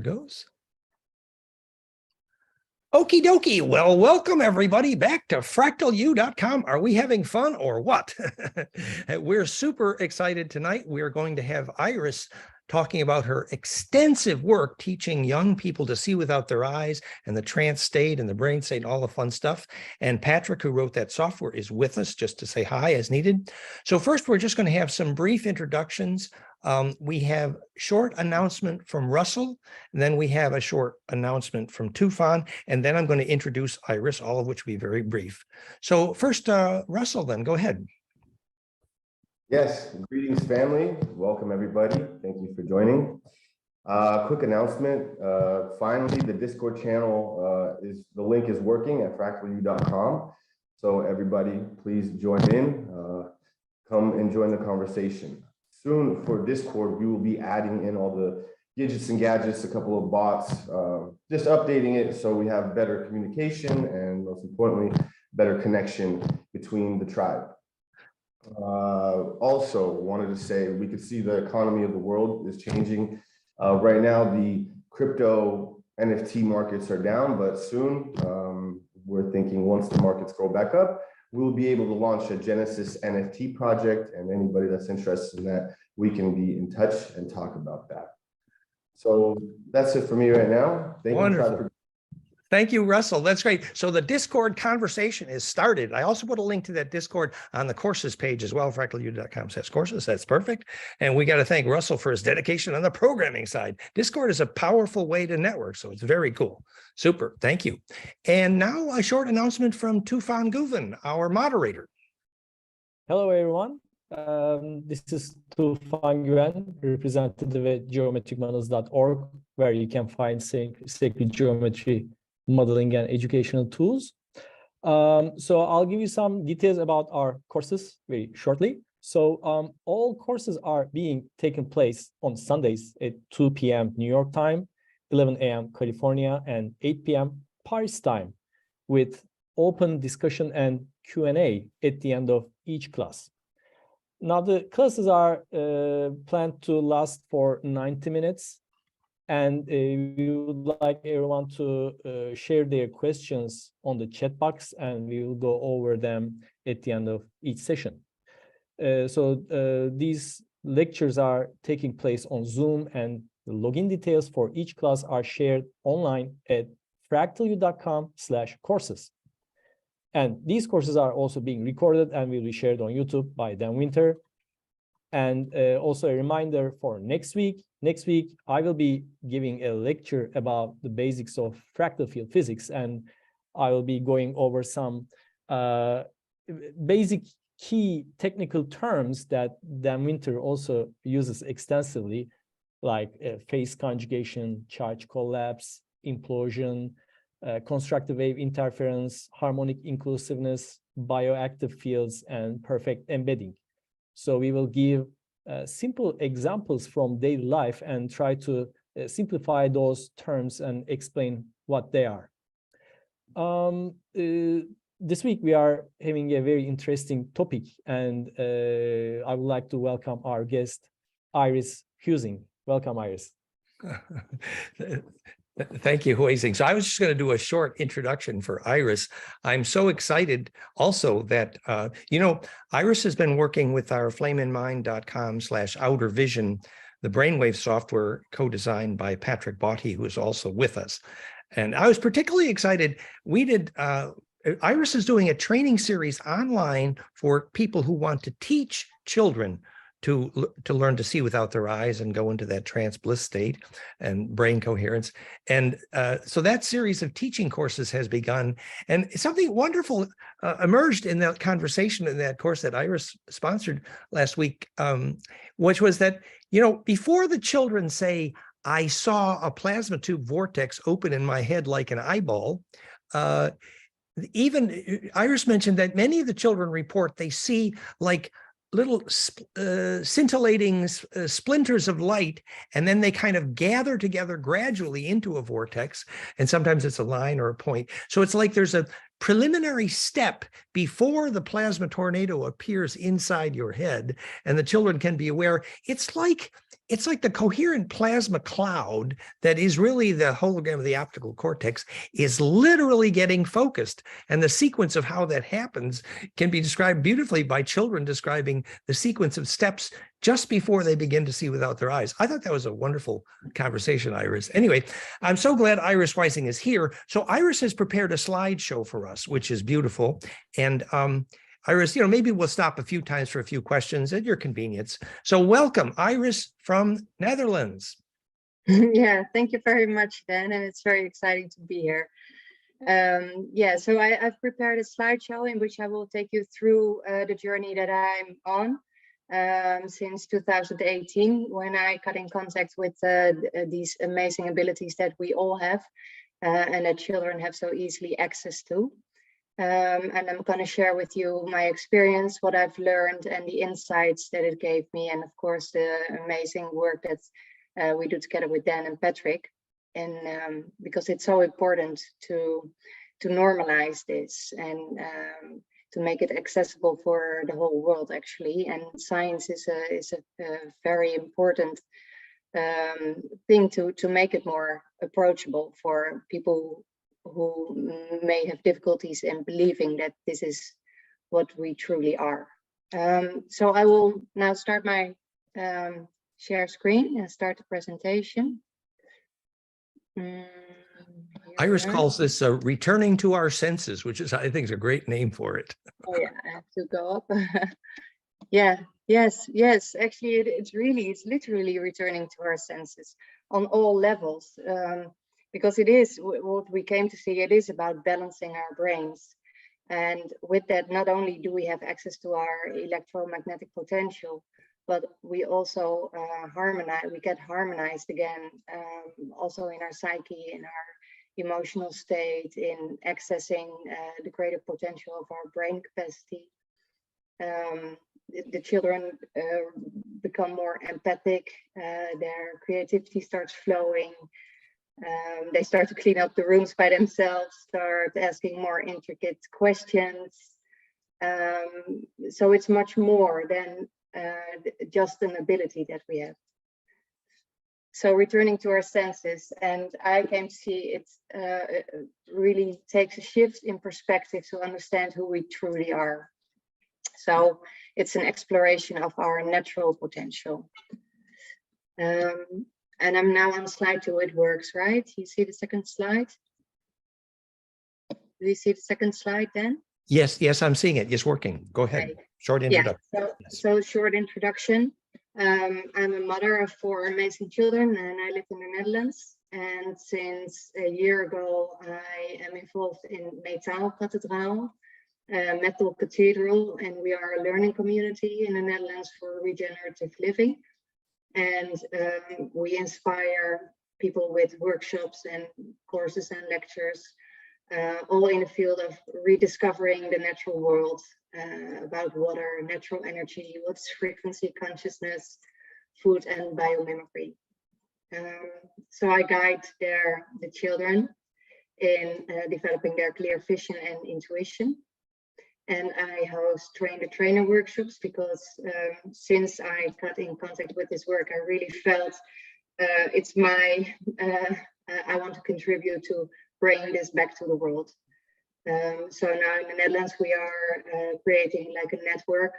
Goes. Okie dokie. Well, welcome everybody back to FractalU.com. Are we having fun or what? We're super excited tonight. We're going to have Iris talking about her extensive work teaching young people to see without their eyes and the trance state and the brain state and all the fun stuff. And Patrick, who wrote that software, is with us just to say hi as needed. So first, we're just going to have some brief introductions. We have short announcement from Russell, and then we have a short announcement from Tufan, and then I'm going to introduce Iris, all of which will be very brief. So first, Russell, then go ahead. Yes, greetings family. Welcome everybody. Thank you for joining. Quick announcement. Finally, the Discord channel the link is working at FractalU.com. So everybody, please join in. Come and join the conversation. Soon for Discord, we will be adding in all the gadgets and gadgets, a couple of bots, just updating it so we have better communication and most importantly, better connection between the tribe. Also wanted to say we could see the economy of the world is changing. Right now, the crypto NFT markets are down, but soon we're thinking once the markets go back up, we'll be able to launch a Genesis NFT project, and anybody that's interested in that, we can be in touch and talk about that. So that's it for me right now. Wonderful. Thank you, Russell. That's great. So the Discord conversation is started. I also put a link to that Discord on the courses page as well, FractalU.com/courses. That's perfect. And we got to thank Russell for his dedication on the programming side. Discord is a powerful way to network, so it's very cool. Super. Thank you. And now a short announcement from Tufan Guven, our moderator. Hello, everyone. This is Tufan Guven, representative at geometricmodels.org, where you can find sacred geometry modeling and educational tools. So I'll give you some details about our courses very shortly. So all courses are being taken place on Sundays at 2 p.m. New York time, 11 a.m. California, and 8 p.m. Paris time, with open discussion and Q&A at the end of each class. Now, the classes are planned to last for 90 minutes. And we would like everyone to share their questions on the chat box, and we will go over them at the end of each session. So these lectures are taking place on Zoom, and the login details for each class are shared online at FractalU.com/courses. And these courses are also being recorded and will be shared on YouTube by Dan Winter. And also a reminder for next week. Next week, I will be giving a lecture about the basics of fractal field physics, and I will be going over some basic key technical terms that Dan Winter also uses extensively, like phase conjugation, charge collapse, implosion, constructive wave interference, harmonic inclusiveness, bioactive fields, and perfect embedding. So we will give simple examples from daily life and try to simplify those terms and explain what they are. This week we are having a very interesting topic, and I would like to welcome our guest, Iris Huizing. Welcome, Iris. Thank you, Huizing. So I was just going to do a short introduction for Iris. I'm so excited also that, Iris has been working with our flameinmind.com/outer vision, the Brainwave software co-designed by Patrick Botti, who is also with us. And I was particularly excited. Iris is doing a training series online for people who want to teach children to learn to see without their eyes and go into that trance bliss state and brain coherence. And so that series of teaching courses has begun. And something wonderful emerged in that conversation in that course that Iris sponsored last week, which was that, before the children say, I saw a plasma tube vortex open in my head like an eyeball, even Iris mentioned that many of the children report they see like little scintillating splinters of light, and then they kind of gather together gradually into a vortex, and sometimes it's a line or a point. So it's like there's a preliminary step before the plasma tornado appears inside your head and the children can be aware. It's like the coherent plasma cloud that is really the hologram of the optical cortex is literally getting focused. And the sequence of how that happens can be described beautifully by children describing the sequence of steps just before they begin to see without their eyes. I thought that was a wonderful conversation, Iris. Anyway, I'm so glad Iris Huizing is here. So Iris has prepared a slideshow for us, which is beautiful. And Iris, maybe we'll stop a few times for a few questions at your convenience. So welcome, Iris from Netherlands. Yeah, thank you very much, Dan, and it's very exciting to be here. Yeah, so I've prepared a slideshow in which I will take you through the journey that I'm on since 2018, when I got in contact with these amazing abilities that we all have and that children have so easily access to. And I'm going to share with you my experience, what I've learned, and the insights that it gave me, and of course the amazing work that we do together with Dan and Patrick. And because it's so important to normalize this and to make it accessible for the whole world, actually. And science is a very important thing to make it more approachable for people who may have difficulties in believing that this is what we truly are. So I will now start my share screen and start the presentation. Iris calls this returning to our senses, which is, I think, is a great name for it. Oh yeah, I have to go up. Yeah, yes, actually it's literally returning to our senses on all levels. Because it is what we came to see, it is about balancing our brains. And with that, not only do we have access to our electromagnetic potential, but we also we get harmonized again, also in our psyche, in our emotional state, in accessing the greater potential of our brain capacity. The children become more empathic, their creativity starts flowing. They start to clean up the rooms by themselves, start asking more intricate questions. So it's much more than just an ability that we have. So returning to our senses, and I came to see it really takes a shift in perspective to understand who we truly are. So it's an exploration of our natural potential. And I'm now on slide 2, it works, right? You see the second slide? Do you see the second slide then? Yes, I'm seeing it. It's working. Go ahead. Okay. Short introduction. Yeah, so short introduction. I'm a mother of 4 amazing children and I live in the Netherlands. And since a year ago, I am involved in Metal Cathedral, and we are a learning community in the Netherlands for regenerative living. And we inspire people with workshops and courses and lectures, all in the field of rediscovering the natural world, about water, natural energy, what's frequency consciousness, food, and biomimicry. So I guide the children in developing their clear vision and intuition. And I host trainer workshops because since I got in contact with this work, I really felt it's I want to contribute to bringing this back to the world. So now in the Netherlands, we are creating like a network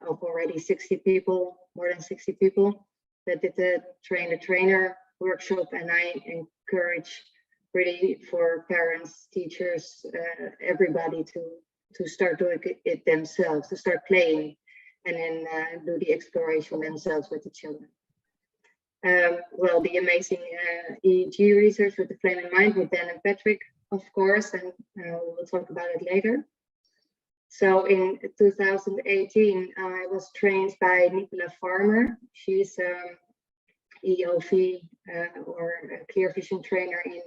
of already 60 people, more than 60 people that did the trainer workshop. And I encourage really for parents, teachers, everybody to start doing it themselves, to start playing and then do the exploration themselves with the children. Well, the amazing EEG research with the Flame in Mind with Dan and Patrick, of course, and we'll talk about it later. So in 2018, I was trained by Nicola Farmer. She's EOV or a clear vision trainer in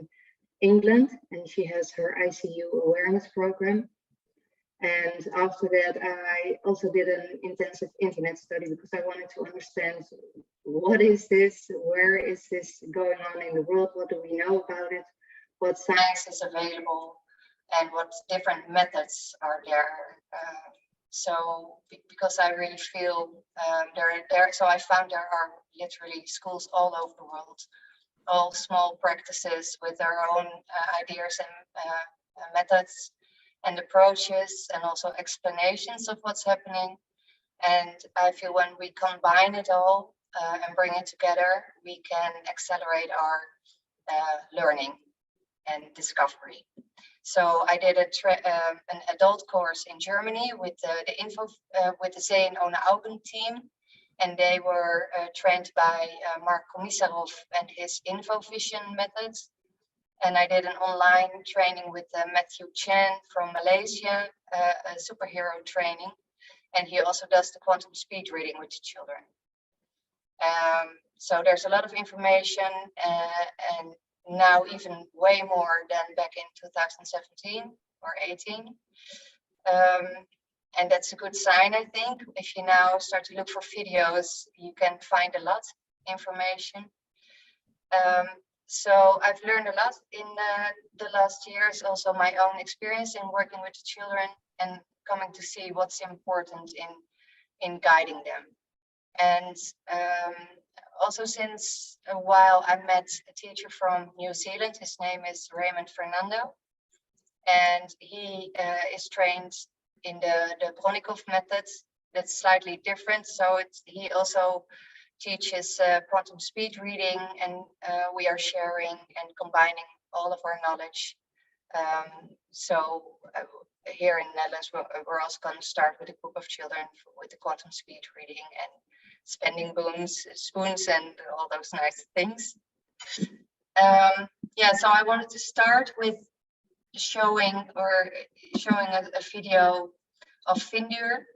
England, and she has her ICU awareness program. And after that, I also did an intensive internet study because I wanted to understand what is this, where is this going on in the world, what do we know about it, what science is available, and what different methods are there. Because I really feel so I found there are literally schools all over the world, all small practices with their own ideas and methods and approaches, and also explanations of what's happening. And I feel when we combine it all and bring it together, we can accelerate our learning and discovery. So I did an adult course in Germany with with the Zee- and Ohne Augen team, and they were trained by Mark Komisarov and his InfoVision methods. And I did an online training with Matthew Chen from Malaysia, a superhero training, and he also does the quantum speed reading with the children. So there's a lot of information, and now even way more than back in 2017 or 18. And that's a good sign, I think. If you now start to look for videos, you can find a lot of information. So I've learned a lot in the last years, also my own experience in working with the children and coming to see what's important in guiding them. And also since a while, I met a teacher from New Zealand. His name is Raymond Thomas, and he is trained in the Bronikov method. That's slightly different. So he also teaches quantum speed reading, and we are sharing and combining all of our knowledge. Here in the Netherlands, we're also going to start with a group of children with the quantum speed reading and spending spoons and all those nice things. So I wanted to start with showing a video of Vindur.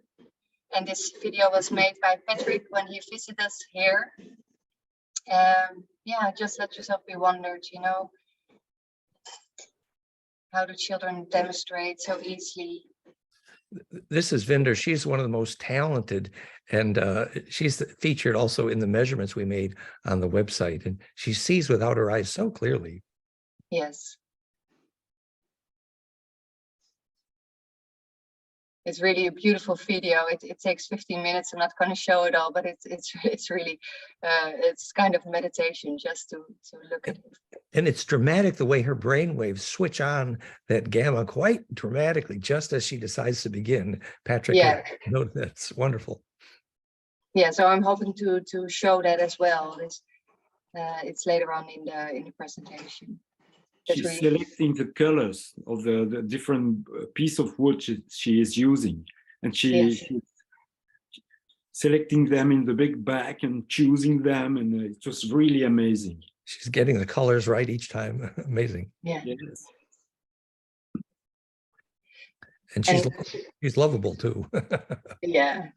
And this video was made by Patrick when he visited us here. Just let yourself be wondered, how do children demonstrate so easily? This is Vindur. She's one of the most talented, and she's featured also in the measurements we made on the website. And she sees without her eyes so clearly. Yes. It's really a beautiful video. It takes 15 minutes. I'm not going to show it all, but it's really it's kind of meditation just to look at it. And it's dramatic the way her brainwaves switch on that gamma quite dramatically, just as she decides to begin. Patrick, note that's wonderful. Yeah, so I'm hoping to show that as well. It's later on in the presentation. She's selecting the colors of the different piece of wood she is using, and she's selecting them in the big bag and choosing them, and it was really amazing. She's getting the colors right each time. Amazing. Yeah. Yes. And she's lovable too. Yeah.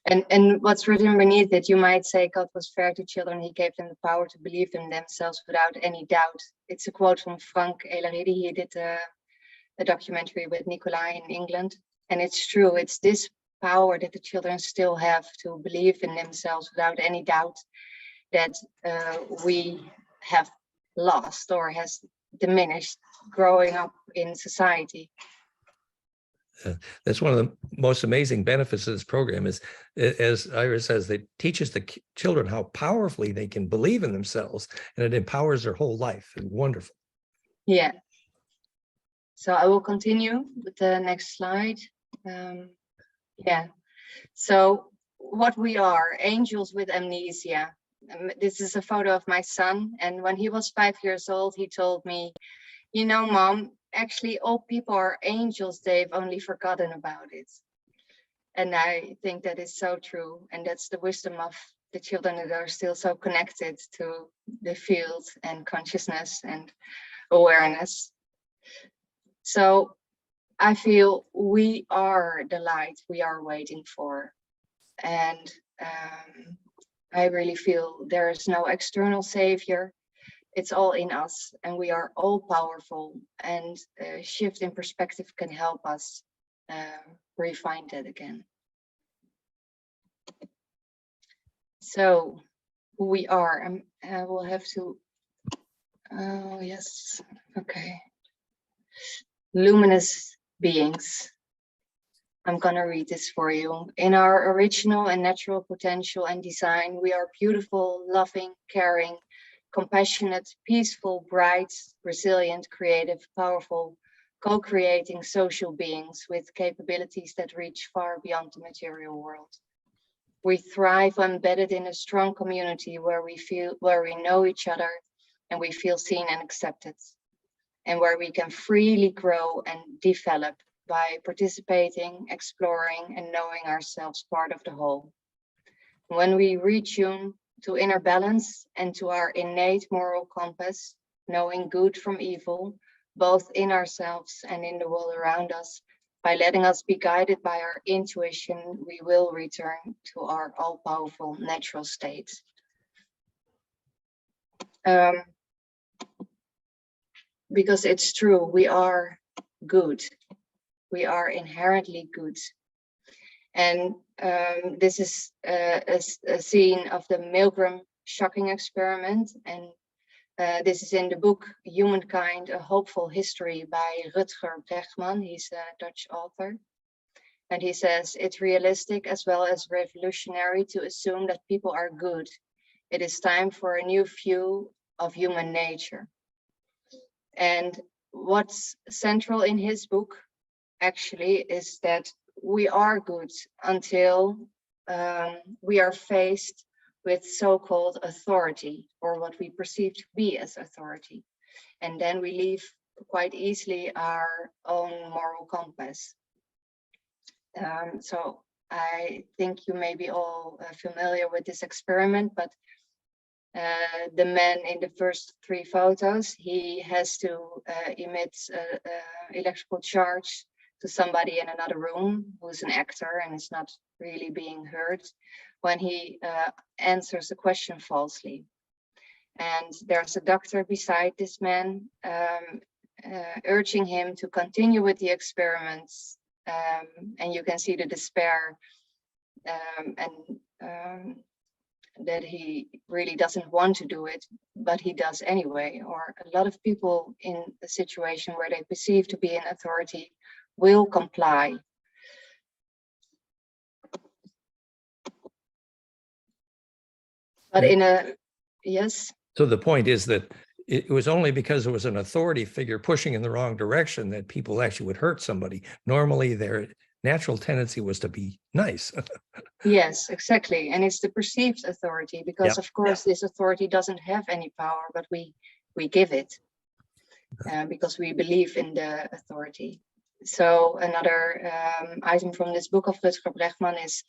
And what's written beneath it, you might say, God was fair to children. He gave them the power to believe in themselves without any doubt. It's a quote from Frank Elaridi. He did a documentary with Nicolai in England. And it's true. It's this power that the children still have to believe in themselves without any doubt that we have lost or has diminished growing up in society. That's one of the most amazing benefits of this program is, as Iris says, it teaches the children how powerfully they can believe in themselves, and it empowers their whole life. It's wonderful. Yeah. So I will continue with the next slide. So what we are, angels with amnesia. This is a photo of my son, and when he was 5 years old, he told me, Mom, actually all people are angels, they've only forgotten about it. And I think that is so true, and that's the wisdom of the children that are still so connected to the field and consciousness and awareness. So I feel we are the light we are waiting for, and I really feel there is no external savior. It's all in us, and we are all powerful, and a shift in perspective can help us refine that again. So who we are, I will have to, oh yes, okay. Luminous beings. I'm gonna read this for you. In our original and natural potential and design, we are beautiful, loving, caring, compassionate, peaceful, bright, resilient, creative, powerful, co-creating social beings with capabilities that reach far beyond the material world. We thrive embedded in a strong community where we know each other and we feel seen and accepted, and where we can freely grow and develop by participating, exploring, and knowing ourselves part of the whole. When we retune to inner balance and to our innate moral compass, knowing good from evil, both in ourselves and in the world around us, by letting us be guided by our intuition, we will return to our all-powerful natural state. Because it's true, we are good. We are inherently good. And this is a scene of the Milgram shocking experiment. And this is in the book Humankind, A Hopeful History by Rutger Bregman. He's a Dutch author. And he says, it's realistic as well as revolutionary to assume that people are good. It is time for a new view of human nature. And what's central in his book actually is that we are good until we are faced with so-called authority, or what we perceive to be as authority. And then we leave quite easily our own moral compass. So I think you may be all familiar with this experiment, but the man in the first 3 photos, he has to emit electrical charge to somebody in another room who's an actor and is not really being heard when he answers a question falsely. And there's a doctor beside this man urging him to continue with the experiments. And you can see the despair that he really doesn't want to do it, but he does anyway. Or a lot of people in a situation where they perceive to be an authority will comply. But in a, yes? So the point is that it was only because there was an authority figure pushing in the wrong direction that people actually would hurt somebody. Normally their natural tendency was to be nice. Yes, exactly. And it's the perceived authority, because of course this authority doesn't have any power, but we give it because we believe in the authority. So another item from this book of Rutger Bregman is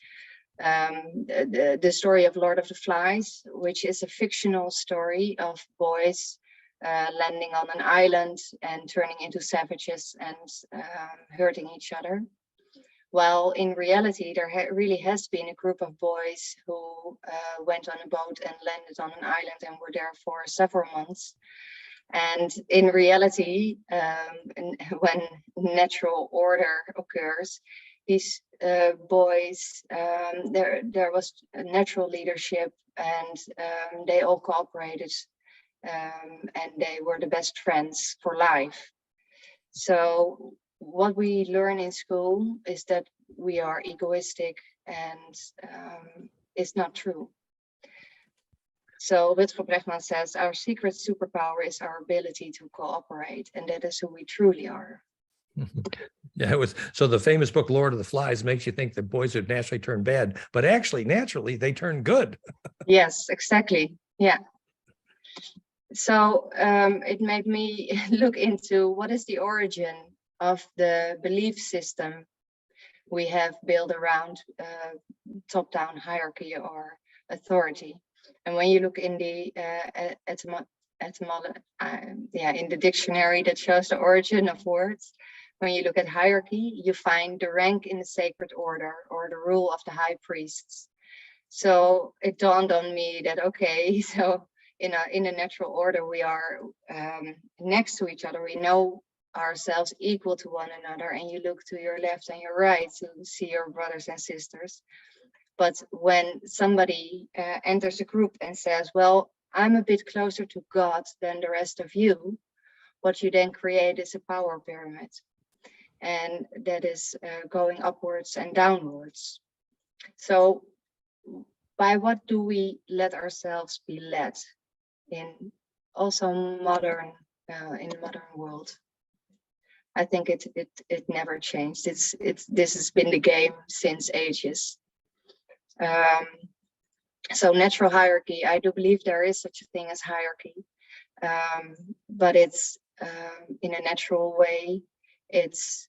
the story of Lord of the Flies, which is a fictional story of boys landing on an island and turning into savages and hurting each other. While in reality, there really has been a group of boys who went on a boat and landed on an island and were there for several months. And in reality, when natural order occurs, these boys, there was a natural leadership, and they all cooperated, and they were the best friends for life. So what we learn in school is that we are egoistic, and it's not true. So Rutger Bregman says our secret superpower is our ability to cooperate, and that is who we truly are. Yeah, it was. So the famous book Lord of the Flies makes you think that boys would naturally turn bad, but actually naturally they turn good. Yes, exactly. Yeah. So it made me look into what is the origin of the belief system we have built around top-down hierarchy or authority. And when you look in the in the dictionary that shows the origin of words, when you look at hierarchy, you find the rank in the sacred order or the rule of the high priests. So it dawned on me that, okay, so in a natural order, we are next to each other. We know ourselves equal to one another, and you look to your left and your right to see your brothers and sisters. But when somebody enters a group and says, well, I'm a bit closer to God than the rest of you, what you then create is a power pyramid. And that is going upwards and downwards. So by what do we let ourselves be led in also modern, in the modern world? I think it never changed. This has been the game since ages. So natural hierarchy, I do believe there is such a thing as hierarchy, but it's in a natural way. It's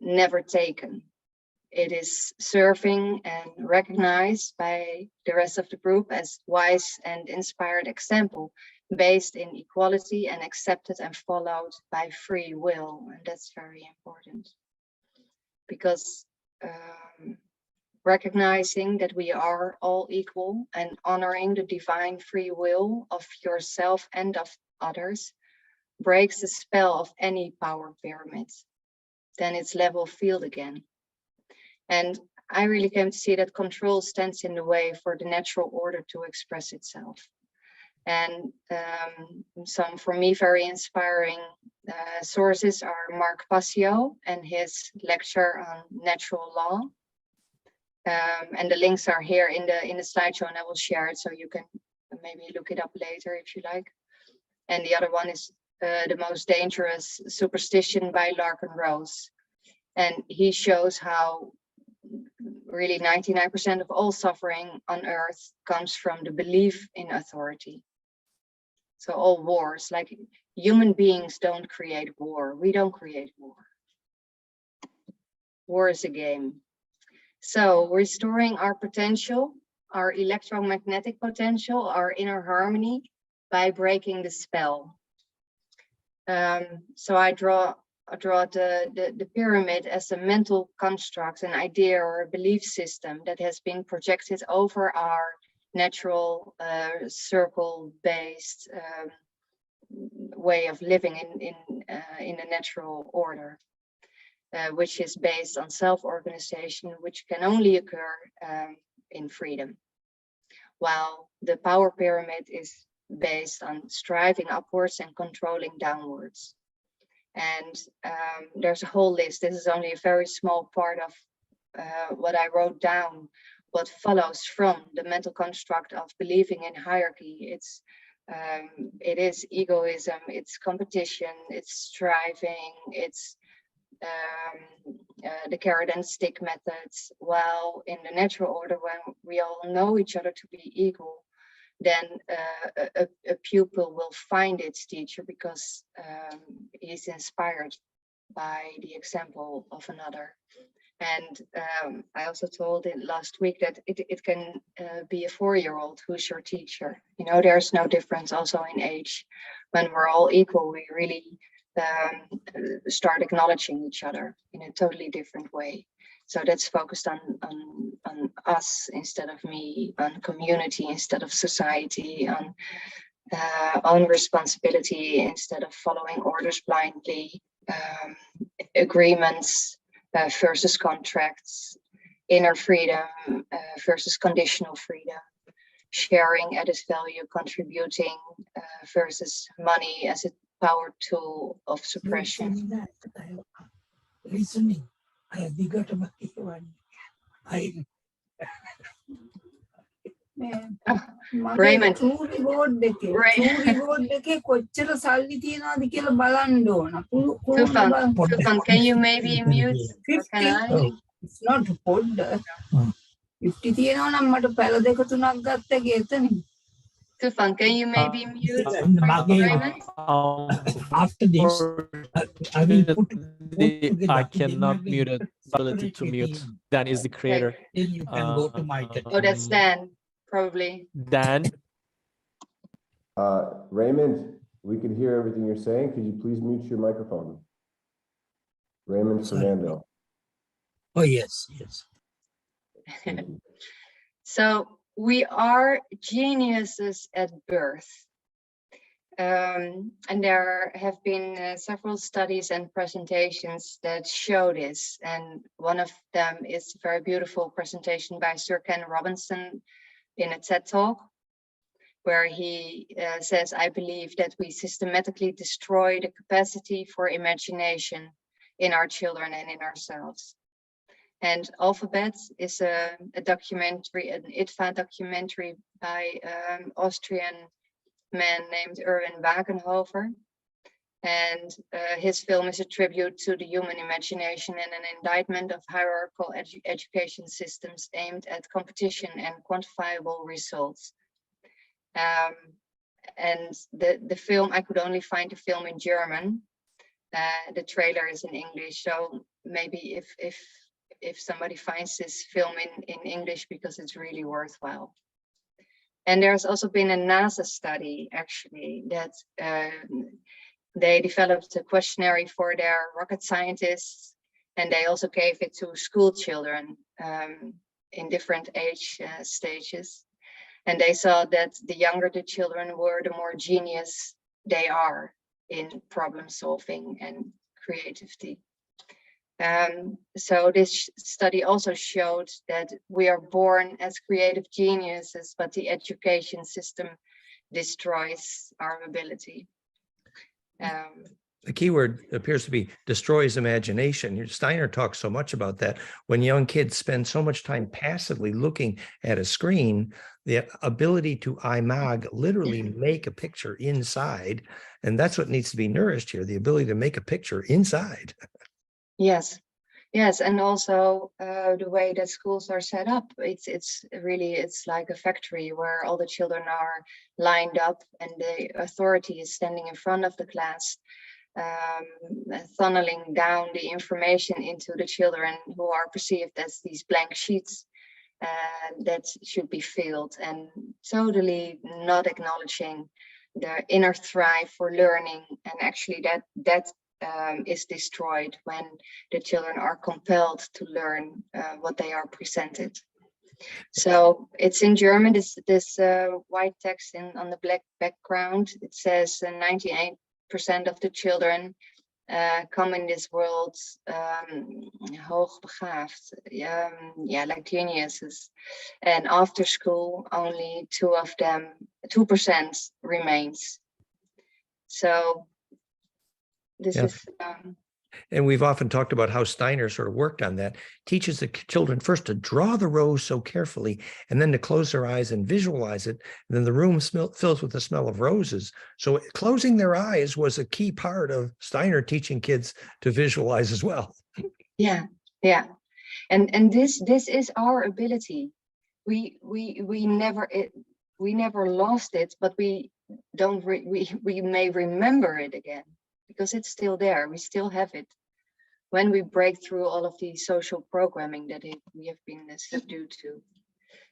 never taken. It is serving and recognized by the rest of the group as wise and inspired example, based in equality and accepted and followed by free will. And that's very important, because recognizing that we are all equal and honoring the divine free will of yourself and of others breaks the spell of any power pyramid. Then it's level field again. And I really came to see that control stands in the way for the natural order to express itself. And some, for me, very inspiring sources are Mark Passio and his lecture on natural law. And the links are here in the slideshow, and I will share it so you can maybe look it up later if you like. And the other one is The Most Dangerous Superstition by Larkin Rose. And he shows how really 99% of all suffering on earth comes from the belief in authority. So all wars, like human beings don't create war. We don't create war. War is a game. So restoring our potential, our electromagnetic potential, our inner harmony by breaking the spell. So I draw the pyramid as a mental construct, an idea or a belief system that has been projected over our natural circle-based way of living in a natural order, which is based on self-organization, which can only occur in freedom, while the power pyramid is based on striving upwards and controlling downwards. And there's a whole list. This is only a very small part of what I wrote down, what follows from the mental construct of believing in hierarchy. It is egoism, it's competition, it's striving, it's the carrot and stick methods. While in the natural order, when we all know each other to be equal, then a pupil will find its teacher because he's inspired by the example of another. And I also told it last week that it can be a 4-year-old who's your teacher. You know, there's no difference also in age. When we're all equal, we really start acknowledging each other in a totally different way. So that's focused on us instead of me, on community instead of society, on own responsibility instead of following orders blindly, agreements versus contracts, inner freedom versus conditional freedom, sharing added value, contributing versus money as a power tool of suppression. Listening. Raymond. Tufan, can you maybe mute? Or can I? It's not pod. 50 තියෙනවා නම් මට පැල දෙක තුනක් ගත්ත ගේතනේ. Tufan, can you maybe mute Raymond? After this, I will put I cannot mute it. Ability to mute. Dan is the creator. Then you can go to my Oh, that's Dan, probably. Dan. Raymond, we can hear everything you're saying. Could you please mute your microphone? Raymond Fernando. Oh, yes. So we are geniuses at birth. And there have been several studies and presentations that show this. And one of them is a very beautiful presentation by Sir Ken Robinson in a TED Talk, where he says, I believe that we systematically destroy the capacity for imagination in our children and in ourselves. And Alphabet is a documentary, an IDFA documentary by Austrian man named Erwin Wagenhofer. And his film is a tribute to the human imagination and an indictment of hierarchical education systems aimed at competition and quantifiable results. And the film, I could only find the film in German. The trailer is in English, so maybe if somebody finds this film in English, because it's really worthwhile. And there's also been a NASA study, actually, that they developed a questionnaire for their rocket scientists, and they also gave it to school children in different age stages. And they saw that the younger the children were, the more genius they are in problem solving and creativity. So this study also showed that we are born as creative geniuses, but the education system destroys our ability. The key word appears to be destroys imagination. Steiner talks so much about that. When young kids spend so much time passively looking at a screen, the ability to IMAG, literally make a picture inside, and that's what needs to be nourished here, the ability to make a picture inside. Yes, and also the way that schools are set up, it's like a factory where all the children are lined up and the authority is standing in front of the class, funneling down the information into the children who are perceived as these blank sheets that should be filled, and totally not acknowledging the inner thrive for learning. And actually that is destroyed when the children are compelled to learn what they are presented. So it's in German, this white text on the black background. It says 98% of the children come in this world hoogbegaafd, like geniuses. And after school, only 2% remains. So this is... And we've often talked about how Steiner sort of worked on that, teaches the children first to draw the rose so carefully, and then to close their eyes and visualize it. And then the room fills with the smell of roses. So closing their eyes was a key part of Steiner teaching kids to visualize as well. Yeah. And this is our ability. We never lost it, but we may remember it again, because it's still there. We still have it when we break through all of the social programming that we have been subdued to.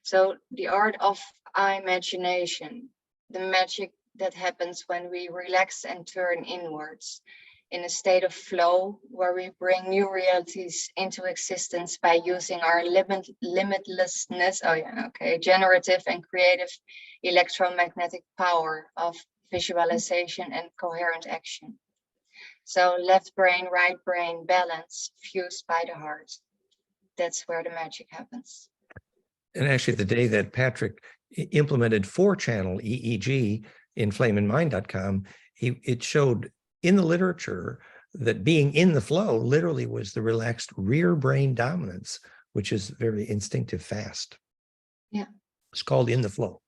So the art of imagination, the magic that happens when we relax and turn inwards in a state of flow, where we bring new realities into existence by using our limitlessness, generative and creative electromagnetic power of visualization and coherent action. So left brain, right brain balance fused by the heart. That's where the magic happens. And actually, the day that Patrick implemented 4-channel EEG in flameinmind.com, it showed in the literature that being in the flow literally was the relaxed rear brain dominance, which is very instinctive fast. Yeah. It's called in the flow.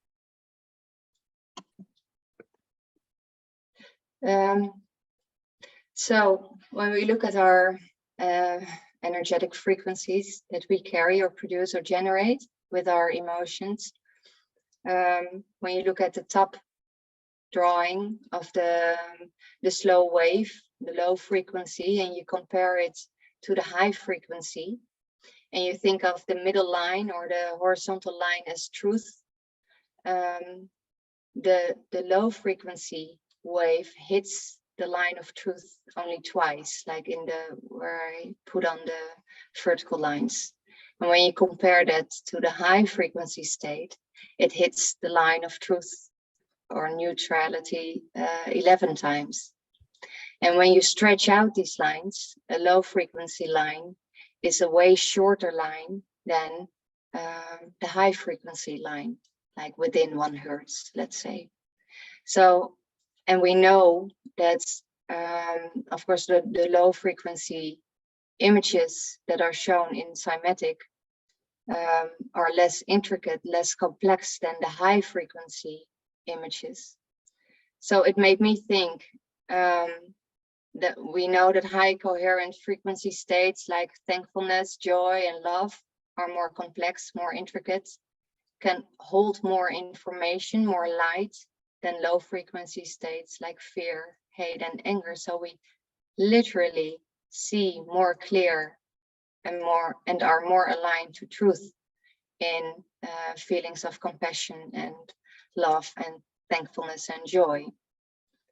So when we look at our energetic frequencies that we carry or produce or generate with our emotions, when you look at the top drawing of the slow wave, the low frequency, and you compare it to the high frequency, and you think of the middle line or the horizontal line as truth, the low frequency wave hits the line of truth only twice, like where I put on the vertical lines. And when you compare that to the high frequency state, it hits the line of truth or neutrality 11 times. And when you stretch out these lines, a low frequency line is a way shorter line than the high frequency line. like within 1 hertz, let's say. So, and we know that, of course, the low frequency images that are shown in cymatic are less intricate, less complex than the high frequency images. So it made me think that we know that high coherent frequency states like thankfulness, joy, and love are more complex, more intricate, can hold more information, more light than low frequency states like fear, hate, and anger. So we literally see more clear and are more aligned to truth in feelings of compassion and love and thankfulness and joy.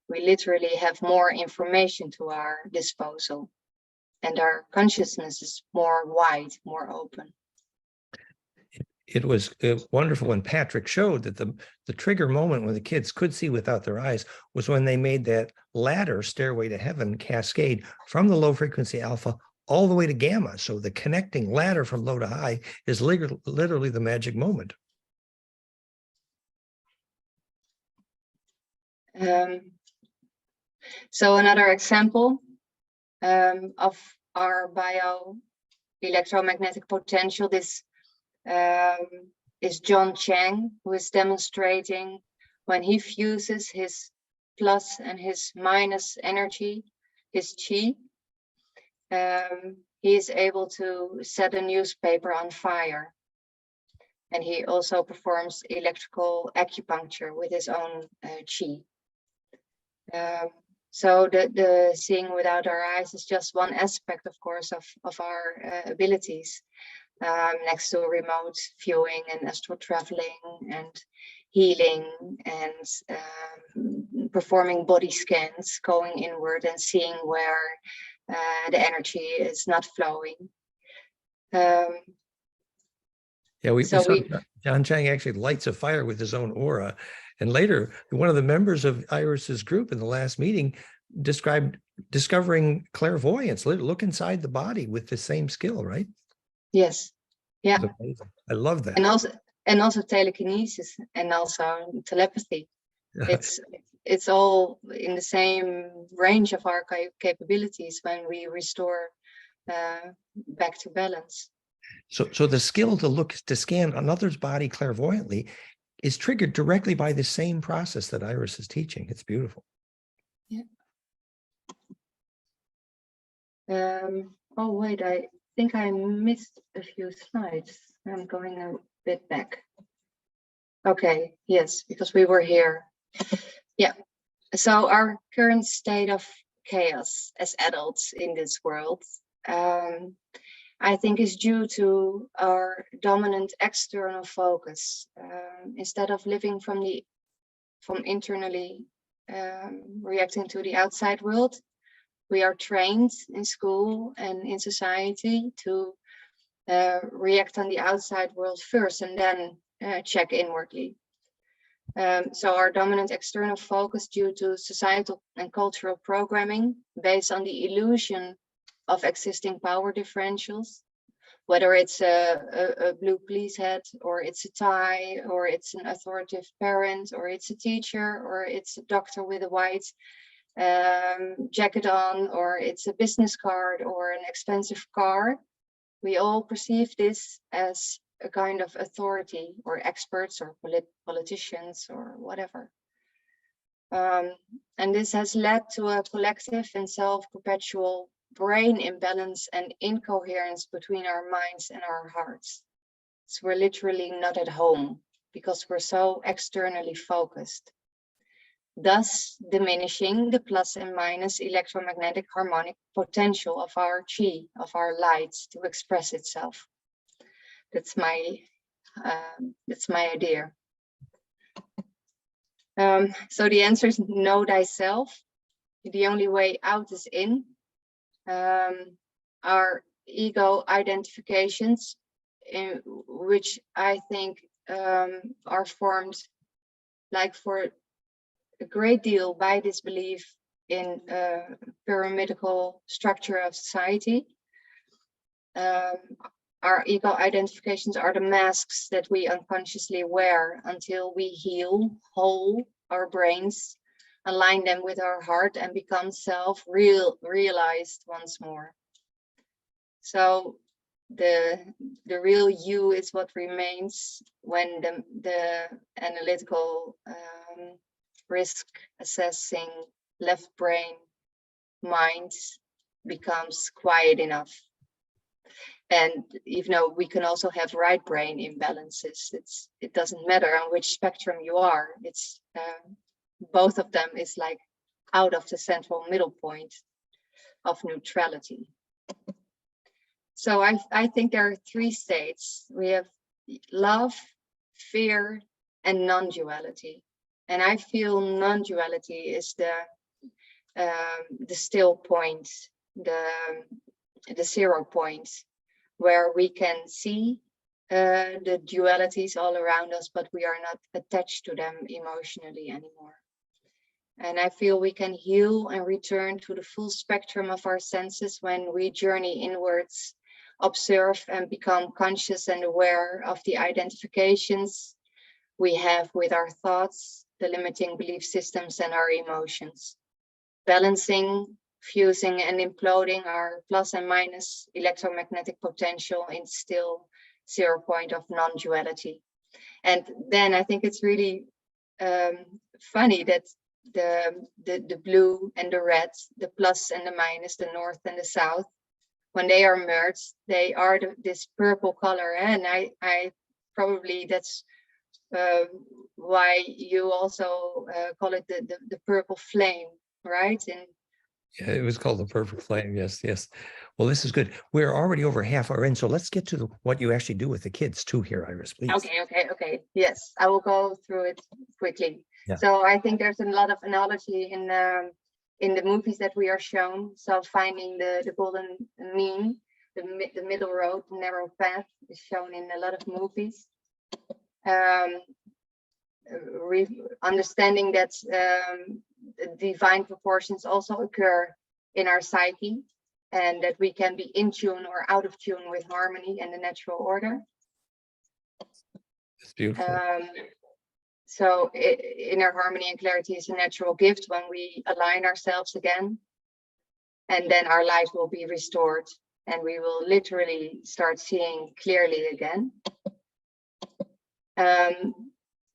We literally have more information to our disposal, and our consciousness is more wide, more open. It was wonderful when Patrick showed that the trigger moment when the kids could see without their eyes was when they made that ladder, Stairway to Heaven, Cascade, from the low frequency alpha all the way to gamma. So the connecting ladder from low to high is literally the magic moment. So another example of our bio-electromagnetic potential, this is John Chang, who is demonstrating when he fuses his plus and his minus energy, his chi, he is able to set a newspaper on fire. And he also performs electrical acupuncture with his own chi. So the seeing without our eyes is just one aspect, of course, of our abilities, next to remote viewing and astral traveling and healing and performing body scans, going inward and seeing where the energy is not flowing. Yeah, we saw John Chang actually lights a fire with his own aura. And later, one of the members of Iris's group in the last meeting described discovering clairvoyance, look inside the body with the same skill, right? Yes. Yeah. I love that. And also telekinesis and also telepathy. It's all in the same range of our capabilities when we restore back to balance. So the skill to scan another's body clairvoyantly is triggered directly by the same process that Iris is teaching. It's beautiful. Yeah. Oh wait, I think I missed a few slides. I'm going a bit back. Okay, yes, because we were here. Yeah. So our current state of chaos as adults in this world, I think, is due to our dominant external focus. Instead of living from internally reacting to the outside world, we are trained in school and in society to react on the outside world first and then check inwardly. So our dominant external focus due to societal and cultural programming based on the illusion of existing power differentials, whether it's a blue police hat, or it's a tie, or it's an authoritative parent, or it's a teacher, or it's a doctor with a white jacket on, or it's a business card or an expensive car. We all perceive this as a kind of authority, or experts, or politicians, or whatever. And this has led to a collective and self-perpetual brain imbalance and incoherence between our minds and our hearts. So we're literally not at home because we're so externally focused, thus diminishing the plus and minus electromagnetic harmonic potential of our chi, of our light, to express itself. That's my idea. So the answer is know thyself. The only way out is in. Our ego identifications, which I think are formed, like, for a great deal by this belief in a pyramidal structure of society, our ego identifications are the masks that we unconsciously wear until we heal whole our brains, align them with our heart, and become realized once more. So the real you is what remains when the analytical risk assessing left brain mind becomes quiet enough. And even though we can also have right brain imbalances, it doesn't matter on which spectrum you are. It's both of them is like out of the central middle point of neutrality. So I think there are three states. We have love, fear, and non-duality. And I feel non-duality is the still point, the 0 point, where we can see the dualities all around us, but we are not attached to them emotionally anymore. And I feel we can heal and return to the full spectrum of our senses when we journey inwards, observe and become conscious and aware of the identifications we have with our thoughts, the limiting belief systems, and our emotions. Balancing, fusing, and imploding our plus and minus electromagnetic potential in still 0 point of non-duality. And then I think it's really funny that the blue and the red, the plus and the minus, the north and the south, when they are merged, they are this purple color. And I probably that's why you also call it the purple flame, right? And yeah, it was called the perfect flame. Yes, yes. Well, this is good. We're already over half hour in, so let's get to what you actually do with the kids too here, Iris, please. Okay. Yes, I will go through it quickly. Yeah. So I think there's a lot of analogy in the movies that we are shown. So finding the golden mean, the middle road, the narrow path is shown in a lot of movies. Understanding that divine proportions also occur in our psyche, and that we can be in tune or out of tune with harmony and the natural order. It's beautiful. So inner harmony and clarity is a natural gift when we align ourselves again, and then our life will be restored and we will literally start seeing clearly again.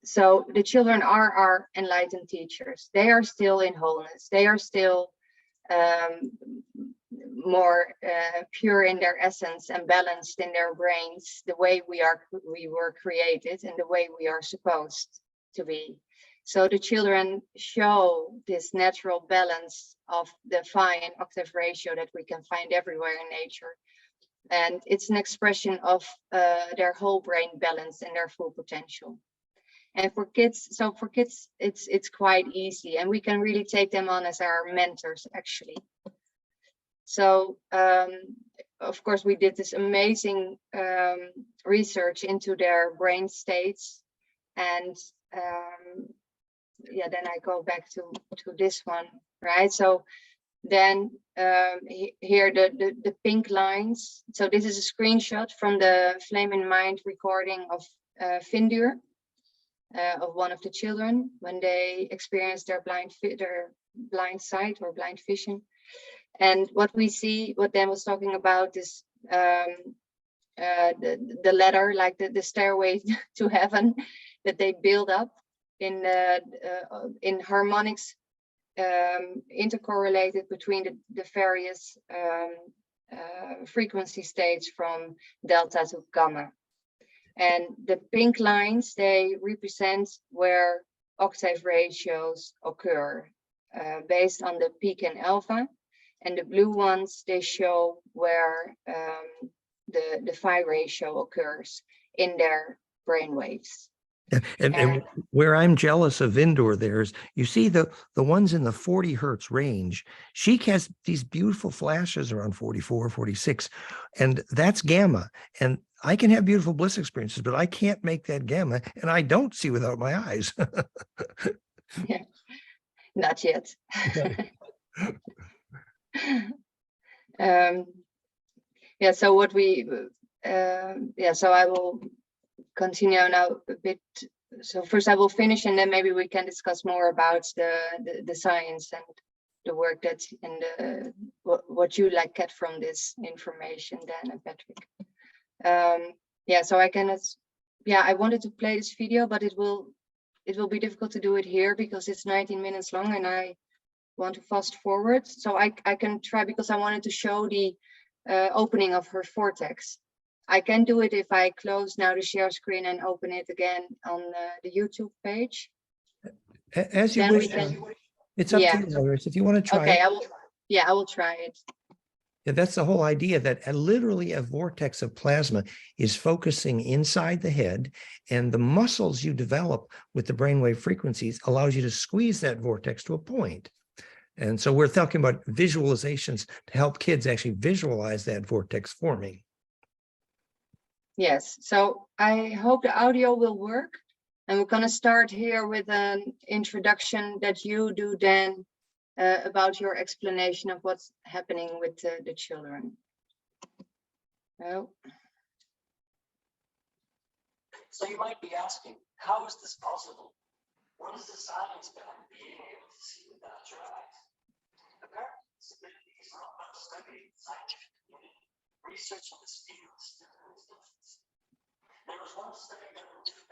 So the children are our enlightened teachers. They are still in wholeness. They are still more pure in their essence and balanced in their brains, the way we were created and the way we are supposed to be. So the children show this natural balance of the fine octave ratio that we can find everywhere in nature. And it's an expression of their whole brain balance and their full potential. And for kids, it's quite easy, and we can really take them on as our mentors, actually. So, of course, we did this amazing research into their brain states, and yeah, then I go back to this one, right? So then here the pink lines. So this is a screenshot from the Flame in Mind recording of Findur. Of one of the children when they experienced their blind sight or blind vision. And what we see, what Dan was talking about, is the ladder, like the stairway to heaven that they build up in harmonics intercorrelated between the various frequency states from delta to gamma. And the pink lines, they represent where octave ratios occur based on the peak and alpha. And the blue ones, they show where the phi ratio occurs in their brain waves. And where I'm jealous of Vindor, there's, you see the ones in the 40 hertz range, she has these beautiful flashes around 44, 46, and that's gamma. And I can have beautiful bliss experiences, but I can't make that gamma, and I don't see without my eyes. Yeah, not yet. Yeah, so what we yeah, so I will continue now a bit. So first I will finish, and then maybe we can discuss more about the science and the work that and what you like get from this information, Dan and Patrick. Yeah, so I cannot. Yeah, I wanted to play this video, but it will be difficult to do it here because it's 19 minutes long, and I want to fast forward. So I can try, because I wanted to show the opening of her vortex. I can do it if I close now the share screen and open it again on the YouTube page. As you Then wish. we can, It's up yeah. to you, Iris. If you want to try Okay, it. I will try it. Yeah, that's the whole idea, that literally a vortex of plasma is focusing inside the head, and the muscles you develop with the brainwave frequencies allows you to squeeze that vortex to a point. And so we're talking about visualizations to help kids actually visualize that vortex forming. Yes, so I hope the audio will work. And we're going to start here with an introduction that you do, Dan, about your explanation of what's happening with the children. Oh. So you might be asking, how is this possible? What is the science behind being able to see without your eyes? Apparently, these are not studied scientific community. Research in this field is still in its infancy. There was one study done in 2005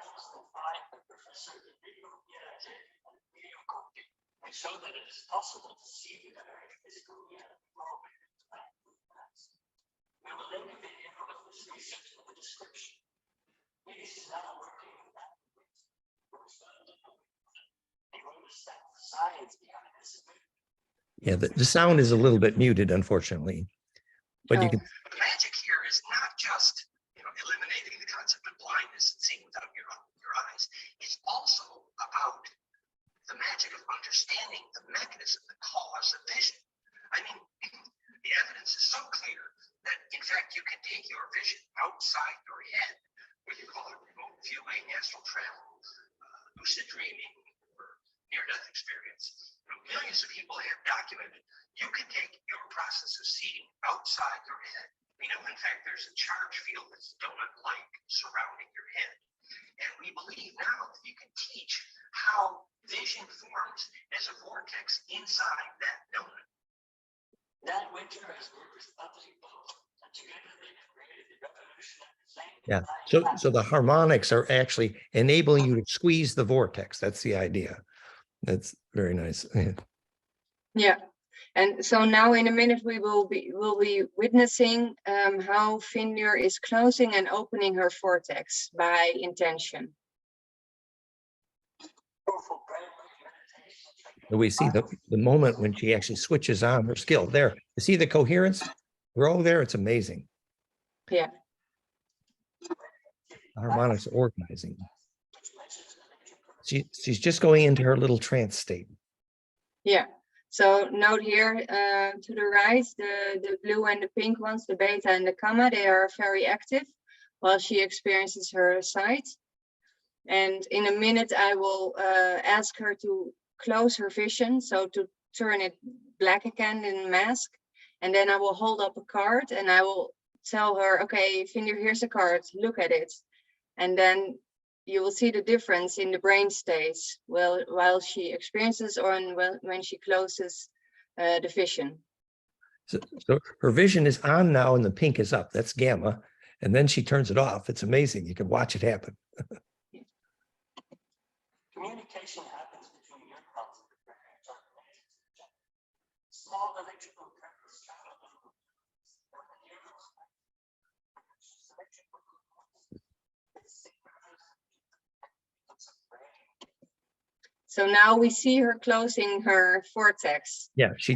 by Professor Enrico Mirage and Emilio Conti, which showed that it is possible to see with a very physical reality program like moving eyes. We will link a video of this research in the description. Iris is now working with that. They understand the science behind this. Yeah, the sound is a little bit muted, unfortunately. But you can. The magic here is not just eliminating the concept of blindness and seeing without your eyes. It's also about the magic of understanding the mechanism, the cause of vision. I mean, the evidence is so clear that, in fact, you can take your vision outside your head, what you call it remote viewing, astral travel, lucid dreaming, or near-death experience. Millions of people have documented you can take your process of seeing outside your head. In fact, there's a charge field that's donut-like surrounding your head. And we believe now that you can teach how vision forms as a vortex inside that donut. That winter has worked with Patrick both, and together they have created the revolutionary thing. Yeah, so the harmonics are actually enabling you to squeeze the vortex. That's the idea. That's very nice. Yeah. And so now in a minute we will be witnessing how Vindir is closing and opening her vortex by intention. We see the moment when she actually switches on her skill. There, you see the coherence grow there? It's amazing. Yeah. The harmonics are organizing. She's just going into her little trance state. Yeah. So note here to the right, the blue and the pink ones, the beta and the gamma, they are very active while she experiences her sight. And in a minute, I will ask her to close her vision, so to turn it black again in the mask. And then I will hold up a card and I will tell her, okay, Vindir, here's a card, look at it. And then you will see the difference in the brain states while she experiences or when she closes the vision. So her vision is on now and the pink is up. That's gamma. And then she turns it off. It's amazing. You can watch it happen. Communication happens between neurons in the brain and terminations. Small electrical currents travel through the neurons. So now we see her closing her vortex. Yeah, she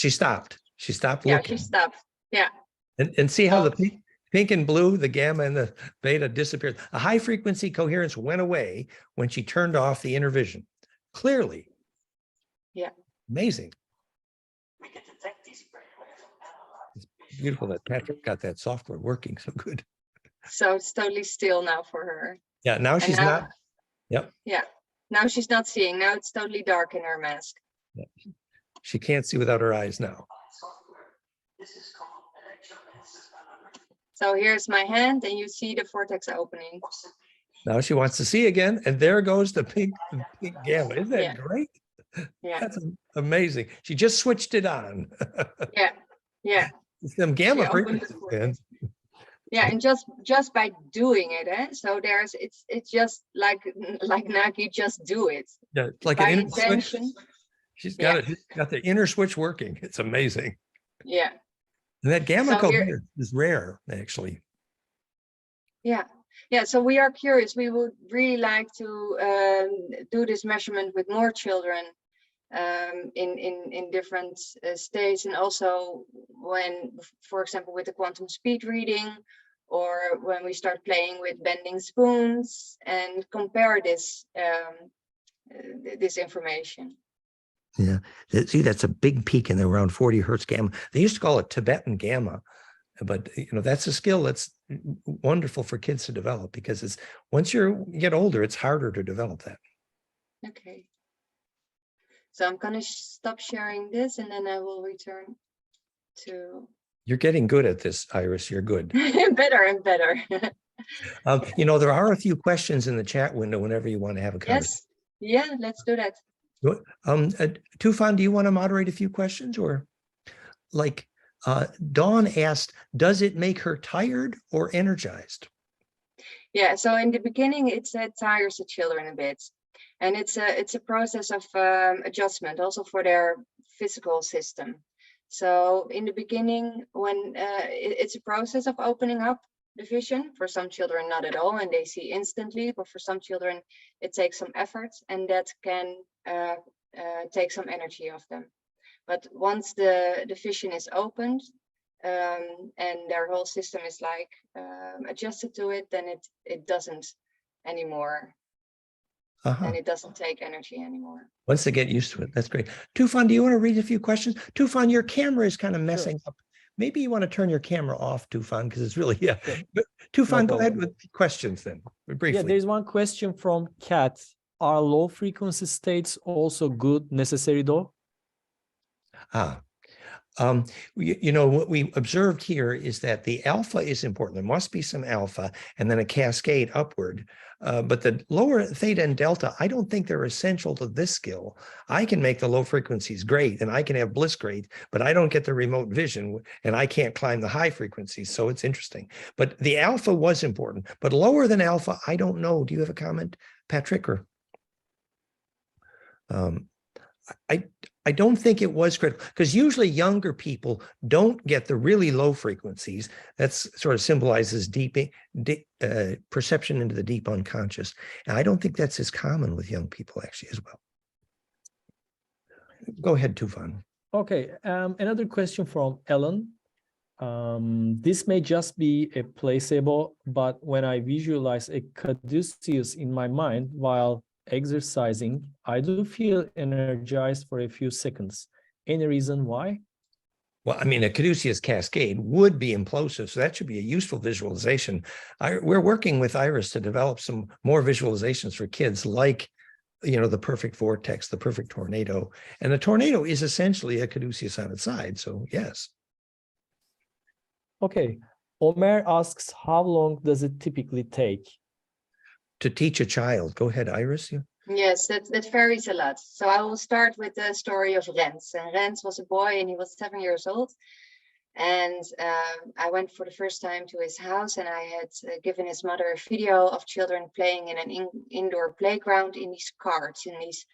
stopped. She stopped looking. Yeah, she stopped. Yeah. And see how the pink and blue, the gamma and the beta disappeared. A high frequency coherence went away when she turned off the inner vision. Clearly. Yeah. Amazing. We can detect these brainwaves and analyze. It's beautiful that Patrick got that software working so good. So it's totally still now for her. Yeah, now she's not. Yep. Yeah. Now she's not seeing. Now it's totally dark in her mask. Yeah. She can't see without her eyes now. So here's my hand, and you see the vortex opening. Now she wants to see again, and there goes the pink gamma. Isn't that great? Yeah. That's amazing. She just switched it on. Yeah. Yeah. It's them gamma She opened the frequencies, vortex. man. Yeah, and just by doing it, so it's just like Nike, just do it. Yeah, it's like By an inner switch. intention. She's got it. She's got the inner switch working. It's amazing. Yeah. And that gamma So coherent is rare, actually. Yeah. Yeah. So we are curious. We would really like to do this measurement with more children in different states, and also when, for example, with the quantum speed reading, or when we start playing with bending spoons and compare this this information. Yeah. See, that's a big peak in the around 40 hertz gamma. They used to call it Tibetan gamma, but that's a skill that's wonderful for kids to develop, because it's once you get older, it's harder to develop that. Okay. So I'm going to stop sharing this, and then I will return to. You're getting good at this, Iris. You're good. Better and better. There are a few questions in the chat window whenever you want to have a conversation. Yes. Yeah, let's do that. Tufan, do you want to moderate a few questions? Or like Dawn asked, does it make her tired or energized? Yeah, so in the beginning, it tires the children a bit. And it's a process of adjustment also for their physical system. So in the beginning, when it's a process of opening up the vision. For some children, not at all, and they see instantly. But for some children, it takes some effort, and that can take some energy off them. But once the vision is opened and their whole system is like adjusted to it, then it doesn't anymore. And it doesn't take energy anymore. Once they get used to it, that's great. Tufan, do you want to read a few questions? Tufan, your camera is kind of messing up. Maybe you want to turn your camera off, Tufan, because it's really, But Tufan, go ahead with questions then, briefly. Yeah, there's one question from Kat. Are low frequency states also good, necessary though? What we observed here is that the alpha is important. There must be some alpha and then a cascade upward. But the lower theta and delta, I don't think they're essential to this skill. I can make the low frequencies great and I can have bliss great, but I don't get the remote vision and I can't climb the high frequencies. So it's interesting. But the alpha was important, but lower than alpha, I don't know. Do you have a comment, Patrick? Or I don't think it was critical, because usually younger people don't get the really low frequencies. That's sort of symbolizes deep perception into the deep unconscious. And I don't think that's as common with young people actually as well. Go ahead, Tufan. Okay, another question from Ellen. This may just be a placebo, but when I visualize a caduceus in my mind while exercising, I do feel energized for a few seconds. Any reason why? Well, I mean, a caduceus cascade would be implosive, so that should be a useful visualization. We're working with Iris to develop some more visualizations for kids, like, the perfect vortex, the perfect tornado. And the tornado is essentially a caduceus on its side, so yes. Okay, Omer asks, how long does it typically take? To teach a child. Go ahead, Iris. Yes, that varies a lot. So I will start with the story of Rens. And Rens was a boy and he was 7 years old. And I went for the first time to his house, and I had given his mother a video of children playing in an indoor playground in these carts. In these,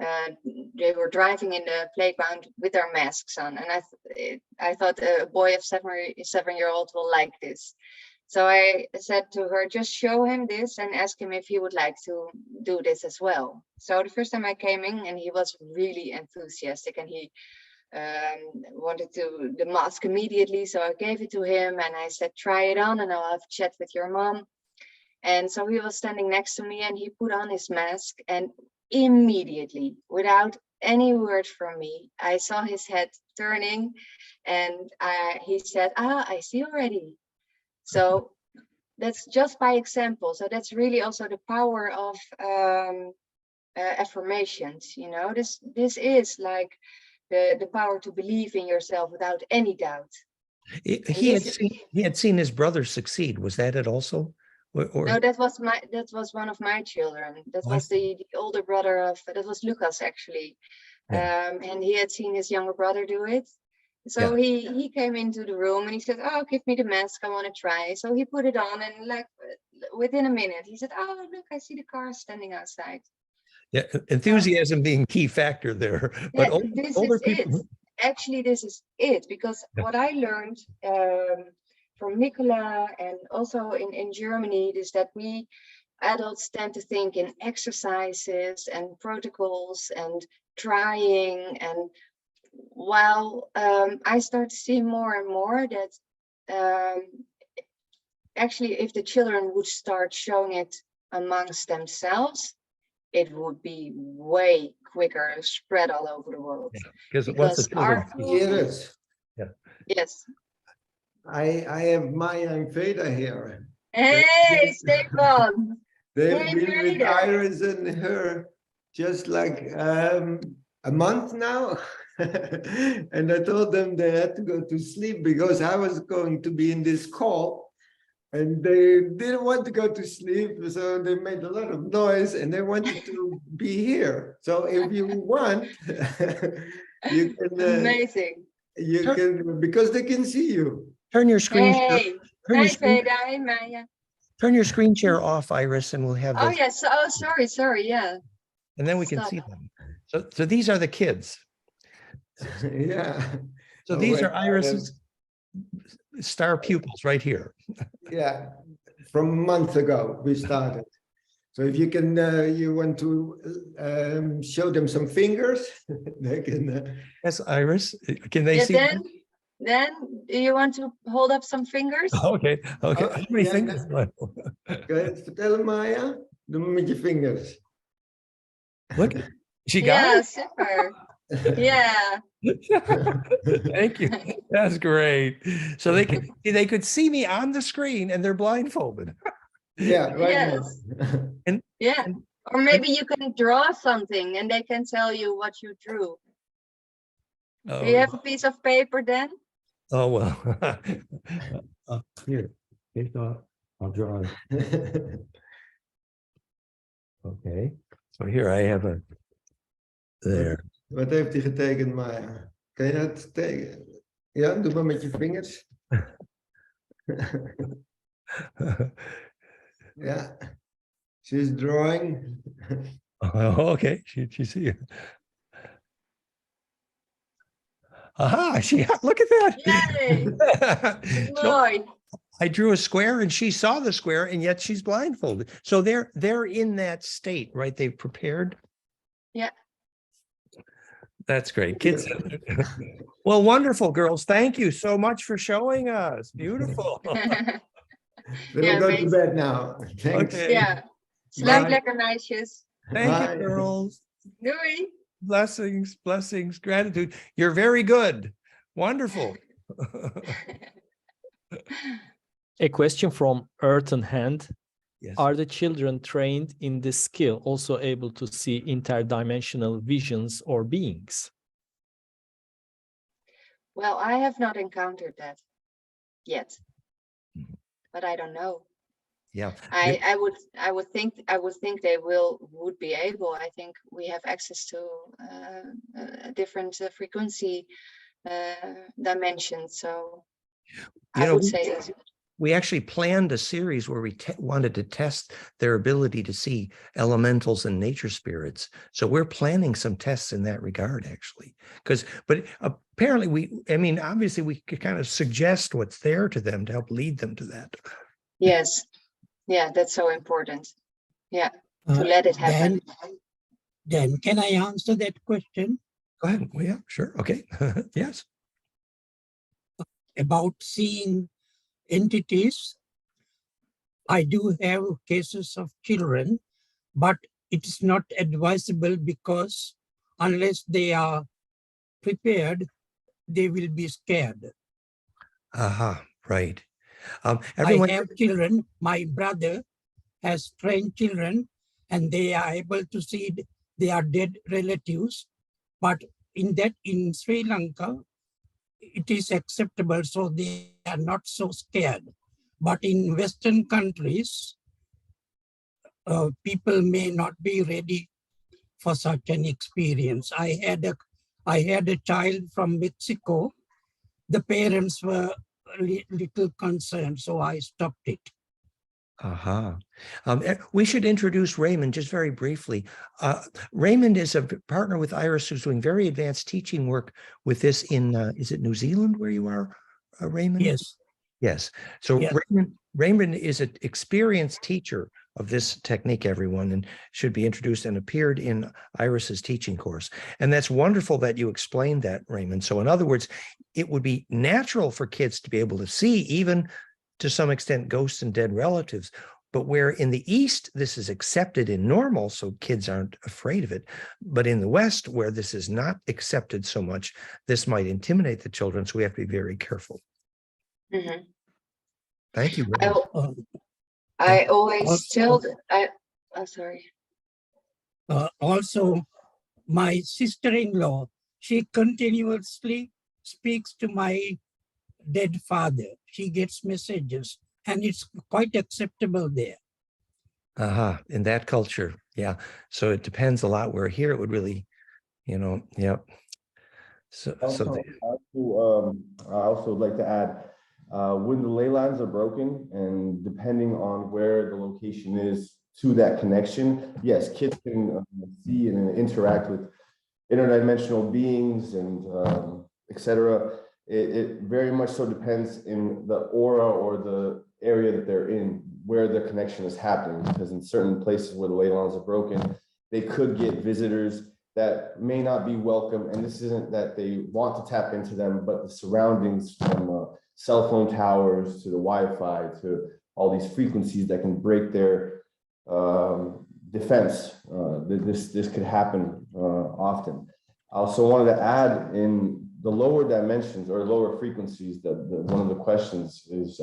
they were driving in the playground with their masks on. And I thought a boy of 7-year-old will like this. So I said to her, just show him this and ask him if he would like to do this as well. So the first time I came in, and he was really enthusiastic, and he wanted the mask immediately. So I gave it to him and I said, try it on and I'll have a chat with your mom. And so he was standing next to me and he put on his mask, and immediately, without any word from me, I saw his head turning, and he said, I see already. So that's just by example. So that's really also the power of affirmations. This is like the power to believe in yourself without any doubt. He had seen his brother succeed. Was that it also? No, that was one of my children. That was the older brother of, that was Lucas actually. Yeah. And he had seen his younger brother do it. So he came into the room and he said, "Oh, give me the mask, I want to try." So he put it on, and like within a minute he said, "Oh, look, I see the car standing outside." Yeah, enthusiasm being key factor there. But this older is people. it. Actually, this is it, because what I learned from Nicola and also in Germany is that we adults tend to think in exercises and protocols and trying, and while I start to see more and more that actually if the children would start showing it amongst themselves, it would be way quicker spread all over the world. Because once the children Iris, yes, I have Maya and Veda here. Hey, Stefan. They've Hey, been with Veda. Iris and her just like a month now. And I told them they had to go to sleep because I was going to be in this call, and they didn't want to go to sleep, so they made a lot of noise and they wanted to be here. So if you want, you can amazing. You can, because they can see you. Turn your screen. Hey, hi Veda, hi Maya. Turn your screen share off, Iris, and we'll have. Oh yes. Oh, sorry. Yeah. And then we can see them. So these are the kids. Yeah. So these are Iris's star pupils right here. Yeah, from a month ago we started. So if you can, you want to show them some fingers, they can. Yes, Iris, can they see? Then do you want to hold up some fingers? Okay. How many fingers? Go ahead, vertel Maya. Doe maar met je vingers. Look, she got it? Super. Yeah. Thank you. That's great. So they could see me on the screen and they're blindfolded. Yeah, right. Yes. And or maybe you can draw something and they can tell you what you drew. Do you have a piece of paper then? Oh well. Here, I'll draw it. Okay. So here I have a there. Wat heeft hij getekend, Maya? Kan je dat tekenen? Ja, doe maar met je vingers. Yeah, she's drawing. Oh, okay, she see it. Aha, look at that. Yay. So, I drew a square and she saw the square, and yet she's blindfolded. So they're in that state, right? They've prepared. Yeah. That's great. Kids. Well, wonderful, girls. Thank you so much for showing us. Beautiful. We'll go to bed now. Thanks. Okay. Ja. Slaap lekker, meisjes. Thank you, girls. Doei. Blessings, gratitude. You're very good. Wonderful. A question from Earthen Hand. Yes. Are the children trained in this skill also able to see interdimensional visions or beings? Well, I have not encountered that yet, but I don't know. Yeah. I would think they would be able. I think we have access to a different frequency dimension. So I would say that. We actually planned a series where we wanted to test their ability to see elementals and nature spirits. So we're planning some tests in that regard, actually. But apparently obviously we could kind of suggest what's there to them to help lead them to that. Yes. Yeah, that's so important. Yeah, to let it happen. Then can I answer that question? Go ahead. Well, yeah, sure. Okay. Yes. About seeing entities, I do have cases of children, but it is not advisable because unless they are prepared, they will be scared. Aha, right. I have children. My brother has trained children, and they are able to see their dead relatives. But in Sri Lanka, it is acceptable, so they are not so scared. But in Western countries, people may not be ready for such an experience. I had a child from Mexico. The parents were a little concerned, so I stopped it. Aha. We should introduce Raymond just very briefly. Raymond is a partner with Iris who's doing very advanced teaching work with this in, is it New Zealand where you are, Raymond? Yes. Yes. So Yeah. Raymond is an experienced teacher of this technique, everyone, and should be introduced and appeared in Iris's teaching course. And that's wonderful that you explained that, Raymond. So in other words, it would be natural for kids to be able to see, even to some extent, ghosts and dead relatives. But where in the East, this is accepted in normal, so kids aren't afraid of it. But in the West, where this is not accepted so much, this might intimidate the children. So we have to be very careful. Mhm. Thank you. I always tell, I'm sorry. Also, my sister-in-law, she continuously speaks to my dead father. She gets messages, and it's quite acceptable there. In that culture, yeah. So it depends a lot. Where here it would really, yeah. So, I also would like to add, when the ley lines are broken, and depending on where the location is to that connection, yes, kids can see and interact with interdimensional beings and etc. It very much so depends in the aura or the area that they're in, where the connection is happening, because in certain places where the ley lines are broken, they could get visitors that may not be welcome. And this isn't that they want to tap into them, but the surroundings, from cell phone towers to the Wi-Fi to all these frequencies that can break their defense. This could happen often. I also wanted to add, in the lower dimensions or lower frequencies, that one of the questions is,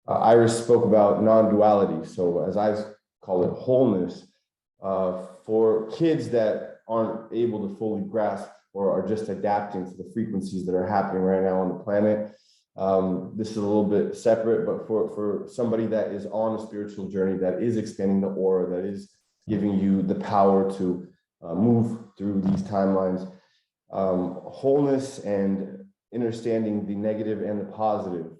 Iris spoke about non-duality. So as I call it, wholeness. For kids that aren't able to fully grasp or are just adapting to the frequencies that are happening right now on the planet, this is a little bit separate, but for somebody that is on a spiritual journey, that is expanding the aura, that is giving you the power to move through these timelines, wholeness and understanding the negative and the positive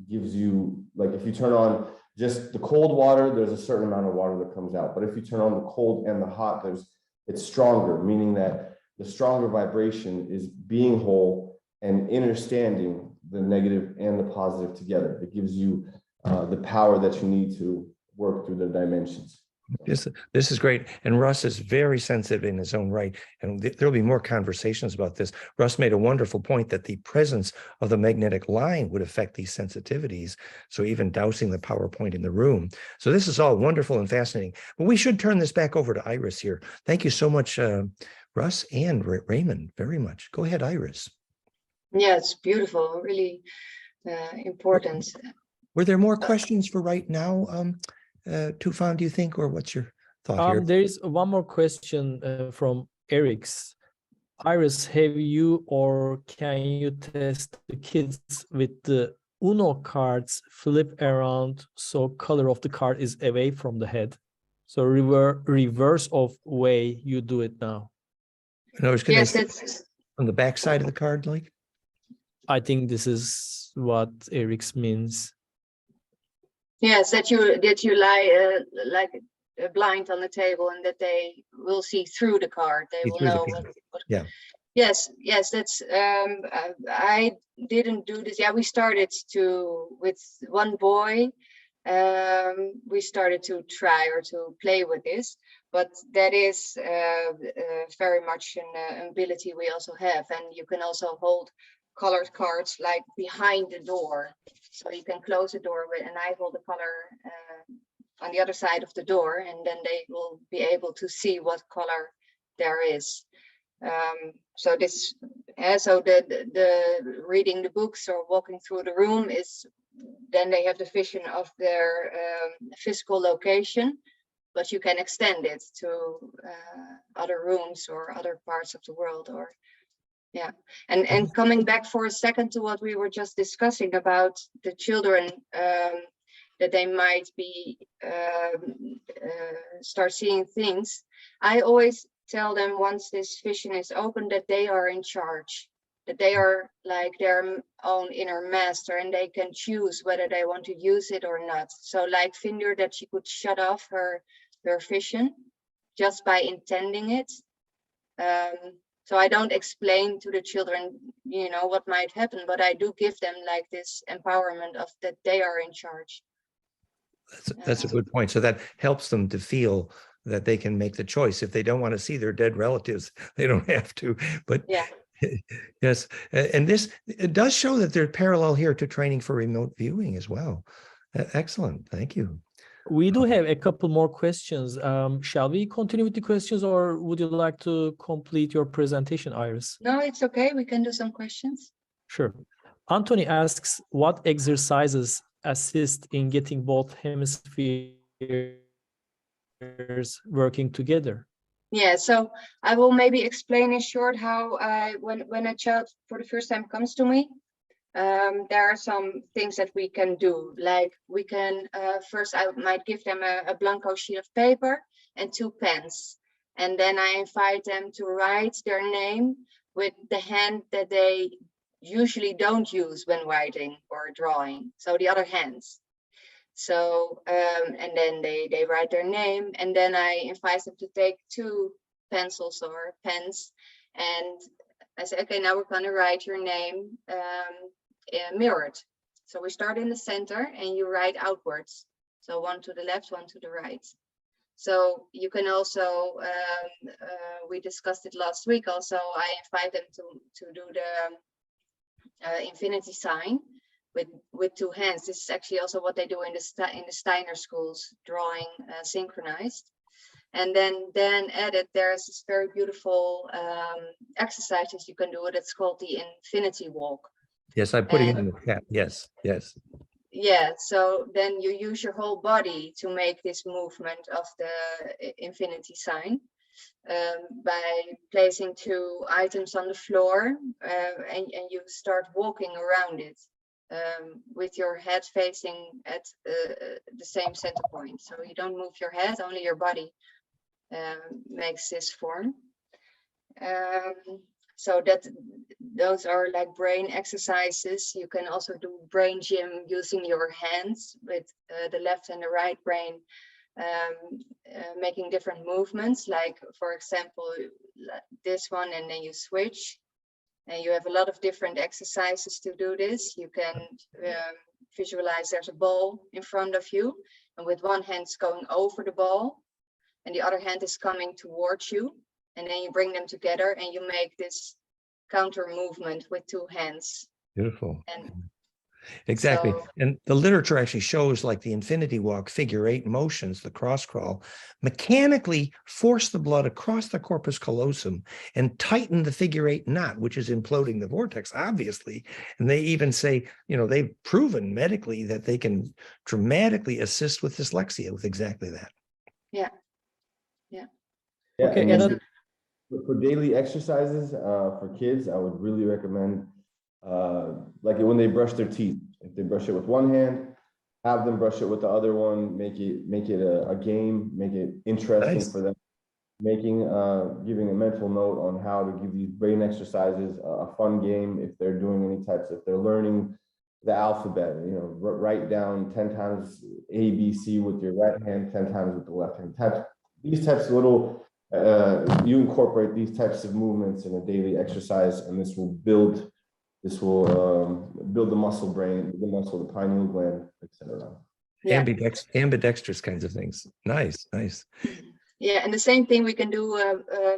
gives you, like, if you turn on just the cold water, there's a certain amount of water that comes out. But if you turn on the cold and the hot, it's stronger, meaning that the stronger vibration is being whole and understanding the negative and the positive together. It gives you the power that you need to work through the dimensions. This is great. And Russ is very sensitive in his own right. And there'll be more conversations about this. Russ made a wonderful point that the presence of the magnetic line would affect these sensitivities. So even dousing the PowerPoint in the room. So this is all wonderful and fascinating. But we should turn this back over to Iris here. Thank you so much, Russ and Raymond, very much. Go ahead, Iris. Yeah, it's beautiful, really important. Were there more questions for right now? Tufan, do you think, or what's your thought here? There is one more question from Eric's. Iris, have you or can you test the kids with the Uno cards flip around so color of the card is away from the head? So reverse of way you do it now. No, Yes, it's on the back side of the card, like? I think this is what Eric's means. yes, that you lie like blind on the table, and that they will see through the card. They will know what. Yeah. Yes, that's I didn't do this. Yeah, we started with one boy. We started to try or to play with this, but that is very much an ability we also have. And you can also hold colored cards like behind the door, so you can close the door with, and I hold the color on the other side of the door, and then they will be able to see what color there is. So this, so the reading the books or walking through the room is, then they have the vision of their physical location, but you can extend it to other rooms or other parts of the world, or Yeah, and coming back for a second to what we were just discussing about the children, that they might be start seeing things. I always tell them once this vision is open that they are in charge, that they are like their own inner master and they can choose whether they want to use it or not. So like Vinder, that she could shut off her vision just by intending it. So I don't explain to the children, you know, what might happen, but I do give them like this empowerment of that they are in charge. That's a good point. So that helps them to feel that they can make the choice. If they don't want to see their dead relatives, they don't have to. But yeah, yes, and this, it does show that there's parallel here to training for remote viewing as well. Excellent, thank you. We do have a couple more questions. Shall we continue with the questions, or would you like to complete your presentation, Iris? no, it's okay. We can do some questions. Sure. Anthony asks, what exercises assist in getting both hemispheres working together? Yeah, so I will maybe explain in short how when a child for the first time comes to me, there are some things that we can do. Like we can, first I might give them a blanco sheet of paper and 2 pens. And then I invite them to write their name with the hand that they usually don't use when writing or drawing. So the other hands. So, and then they write their name, and then I invite them to take 2 pencils or pens, and I say, okay, now we're gonna write your name mirrored. So we start in the center and you write outwards. So 1 to the left, 1 to the right. So you can also, we discussed it last week also, I invite them to do the infinity sign with 2 hands. This is actually also what they do in the Steiner schools, drawing synchronized. And then added, there's this very beautiful exercises you can do. It's called the infinity walk. Yes, I'm putting it in the chat. Yes, yes. Yeah, so then you use your whole body to make this movement of the infinity sign by placing 2 items on the floor, and you start walking around it with your head facing at the same center point. So you don't move your head, only your body makes this form. So that those are like brain exercises. You can also do brain gym using your hands with the left and the right brain, making different movements, like for example this one, and then you switch, and you have a lot of different exercises to do this. You can visualize there's a ball in front of you, and with one hand is going over the ball and the other hand is coming towards you, and then you bring them together and you make this counter movement with 2 hands. Beautiful. And exactly. so, and the literature actually shows, like the infinity walk, figure 8 motions, the cross crawl, mechanically force the blood across the corpus callosum and tighten the figure 8 knot, which is imploding the vortex, obviously. And they even say, you know, they've proven medically that they can dramatically assist with dyslexia with exactly that. yeah. Okay, and and for daily exercises for kids, I would really recommend like when they brush their teeth. If they brush it with one hand, have them brush it with the other one. Make it a game. Make it interesting for them. Giving a mental note on how to give these brain exercises a fun game. If they're doing any types, if they're learning the alphabet, you know, write down 10 times A, B, C with your right hand, 10 times with the left hand. These types of little, you incorporate these types of movements in a daily exercise, and this will build the muscle brain, the muscle, the pineal gland, etc. Yeah. Ambidextrous kinds of things. Nice. Yeah, and the same thing we can do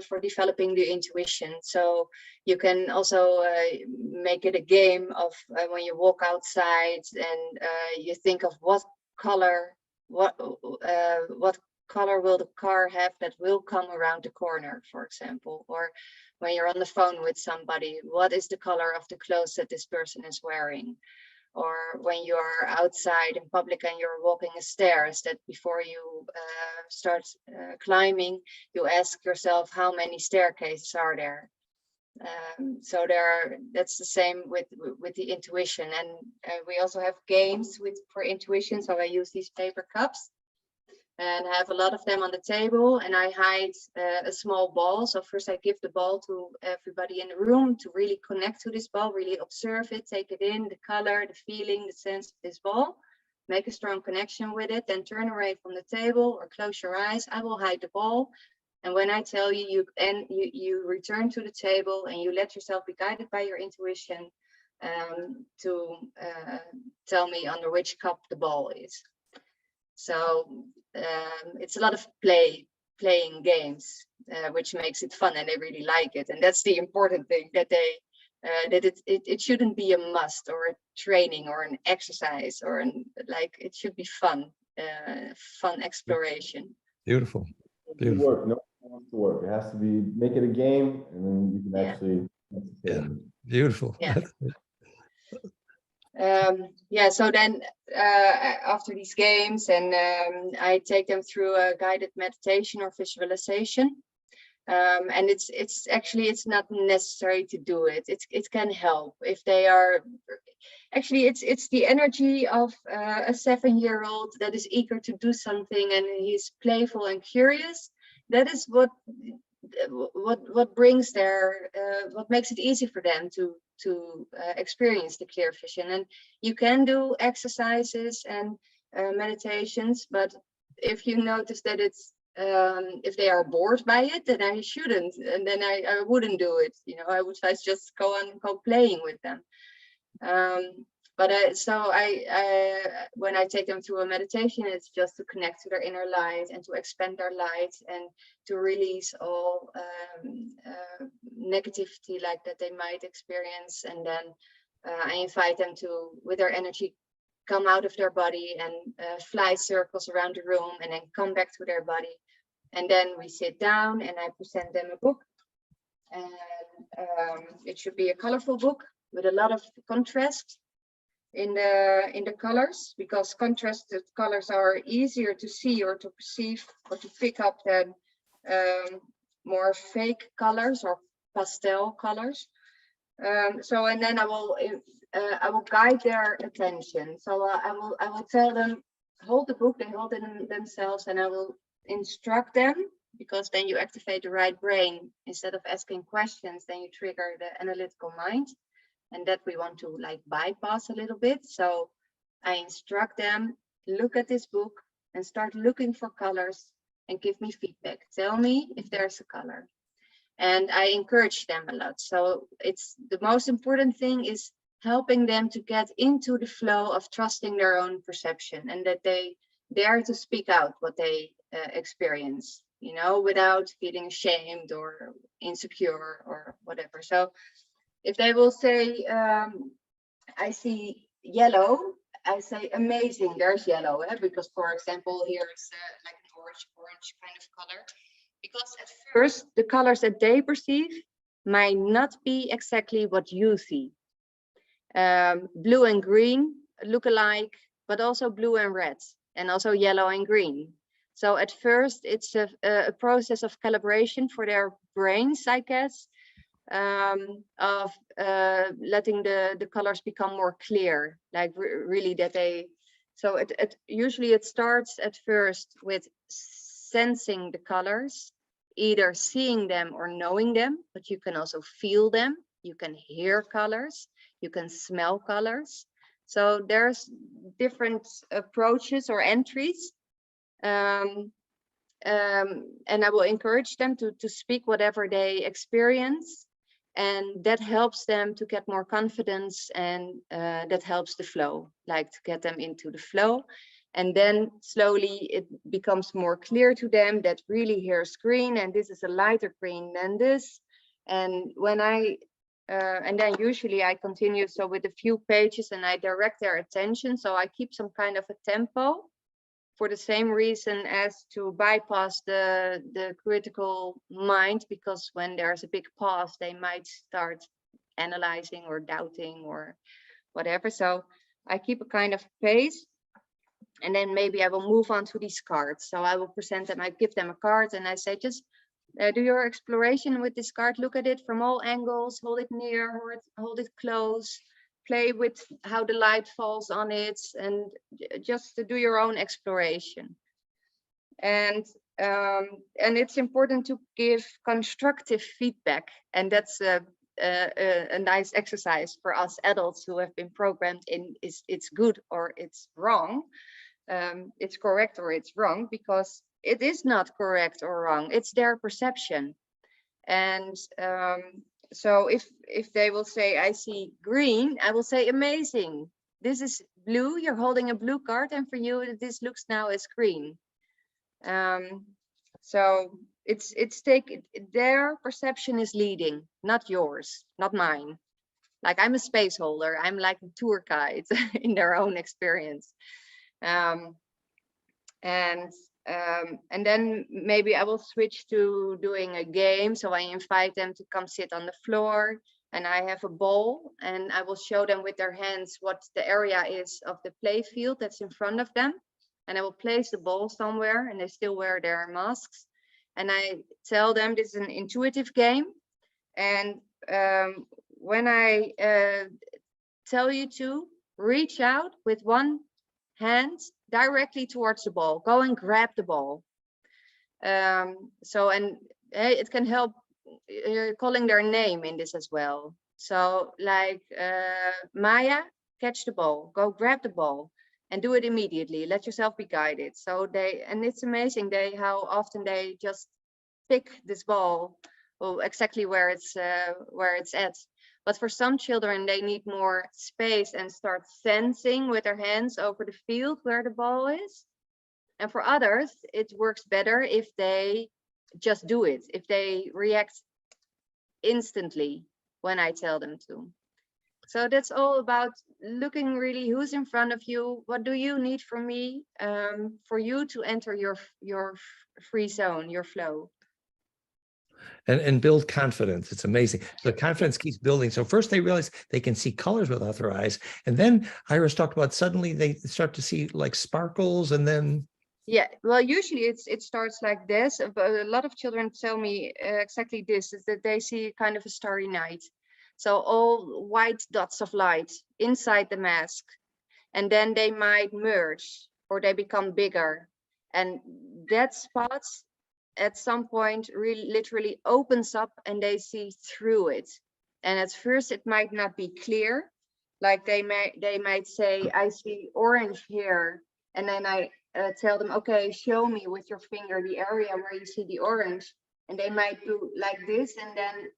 for developing the intuition. So you can also make it a game of when you walk outside and you think of what color will the car have that will come around the corner, for example. Or when you're on the phone with somebody, what is the color of the clothes that this person is wearing? Or when you're outside in public and you're walking a stairs, that before you start climbing, you ask yourself, how many staircases are there? So that's the same with the intuition, and we also have games for intuition. So I use these paper cups, and I have a lot of them on the table, and I hide a small ball. So first I give the ball to everybody in the room to really connect to this ball, really observe it, take it in, the color, the feeling, the sense of this ball, make a strong connection with it, then turn away from the table or close your eyes. I will hide the ball. And when I tell you, you return to the table and you let yourself be guided by your intuition to tell me under which cup the ball is. So it's a lot of playing games, which makes it fun, and they really like it. And that's the important thing, that it shouldn't be a must or a training or an exercise or it should be fun, fun exploration. Beautiful. Beautiful. Work. No one wants to work. It has to be, make it a game, and then you can actually. Yeah. Beautiful. Yeah. So then after these games, and I take them through a guided meditation or visualization. And it's actually not necessary to do it. It can help if they are. Actually, it's the energy of a 7-year-old that is eager to do something, and he's playful and curious. That is what brings what makes it easy for them to experience the clear vision. And you can do exercises and meditations, but if you notice that it's if they are bored by it, then I shouldn't, and then I wouldn't do it. I would just go playing with them. When I take them through a meditation, it's just to connect to their inner light and to expand their light and to release all negativity like that they might experience. And then I invite them to, with their energy, come out of their body and fly circles around the room, and then come back to their body. And then we sit down and I present them a book. And it should be a colorful book with a lot of contrast in the colors, because contrasted colors are easier to see or to perceive or to pick up than more fake colors or pastel colors. And then I will guide their attention. So I will tell them, hold the book, they hold it in themselves, and I will instruct them, because then you activate the right brain. Instead of asking questions, then you trigger the analytical mind, and that we want to bypass a little bit. So I instruct them, look at this book and start looking for colors and give me feedback. Tell me if there's a color. And I encourage them a lot. So it's the most important thing is helping them to get into the flow of trusting their own perception, and that they dare to speak out what they experience, without feeling ashamed or insecure or whatever. So if they will say, I see yellow, I say, amazing, there's yellow. Because, for example, here's like an orange kind of color. Because at first, the colors that they perceive might not be exactly what you see. Blue and green look alike, but also blue and red, and also yellow and green. So at first, it's a process of calibration for their brains, I guess, of letting the colors become more clear, really that they. So usually it starts at first with sensing the colors, either seeing them or knowing them, but you can also feel them, you can hear colors, you can smell colors. So there's different approaches or entries. And I will encourage them to speak whatever they experience, and that helps them to get more confidence, and that helps the flow, to get them into the flow. And then slowly it becomes more clear to them that really here's green, and this is a lighter green than this. And when and then usually I continue so with a few pages, and I direct their attention. So I keep some kind of a tempo, for the same reason as to bypass the critical mind, because when there's a big pause, they might start analyzing or doubting or whatever. So I keep a kind of pace, and then maybe I will move on to these cards. So I will present them, I give them a card, and I say, just Do your exploration with this card. Look at it from all angles, hold it near, hold it close, play with how the light falls on it, and just to do your own exploration. And it's important to give constructive feedback, and that's a nice exercise for us adults who have been programmed in it's good or it's wrong, it's correct or it's wrong, because it is not correct or wrong, it's their perception. And so if they will say, I see green, I will say, amazing, this is blue, you're holding a blue card, and for you this looks now as green. So their perception is leading, not yours, not mine. Like, I'm a space holder, I'm like a tour guide in their own experience. And then maybe I will switch to doing a game. So I invite them to come sit on the floor, and I have a ball, and I will show them with their hands what the area is of the play field that's in front of them. And I will place the ball somewhere, and they still wear their masks. And I tell them this is an intuitive game. And when I tell you to reach out with one hand directly towards the ball, go and grab the ball. It can help calling their name in this as well. So like Maya, catch the ball, go grab the ball. And do it immediately. Let yourself be guided. So and it's amazing how often they just pick this ball, well, exactly where it's at. But for some children, they need more space and start sensing with their hands over the field where the ball is. And for others, it works better if they just do it, if they react instantly when I tell them to. So that's all about looking really who's in front of you. What do you need from me for you to enter your free zone, your flow? And build confidence. It's amazing. The confidence keeps building. So first they realize they can see colors without their eyes. And then Iris talked about suddenly they start to see like sparkles, and then. Yeah, well, usually it starts like this. But a lot of children tell me exactly this, is that they see kind of a starry night. So all white dots of light inside the mask, and then they might merge or they become bigger. And that spot at some point really literally opens up and they see through it. And at first it might not be clear. Like they might say, I see orange here. And then I tell them, okay, show me with your finger the area where you see the orange. And they might do like this, and then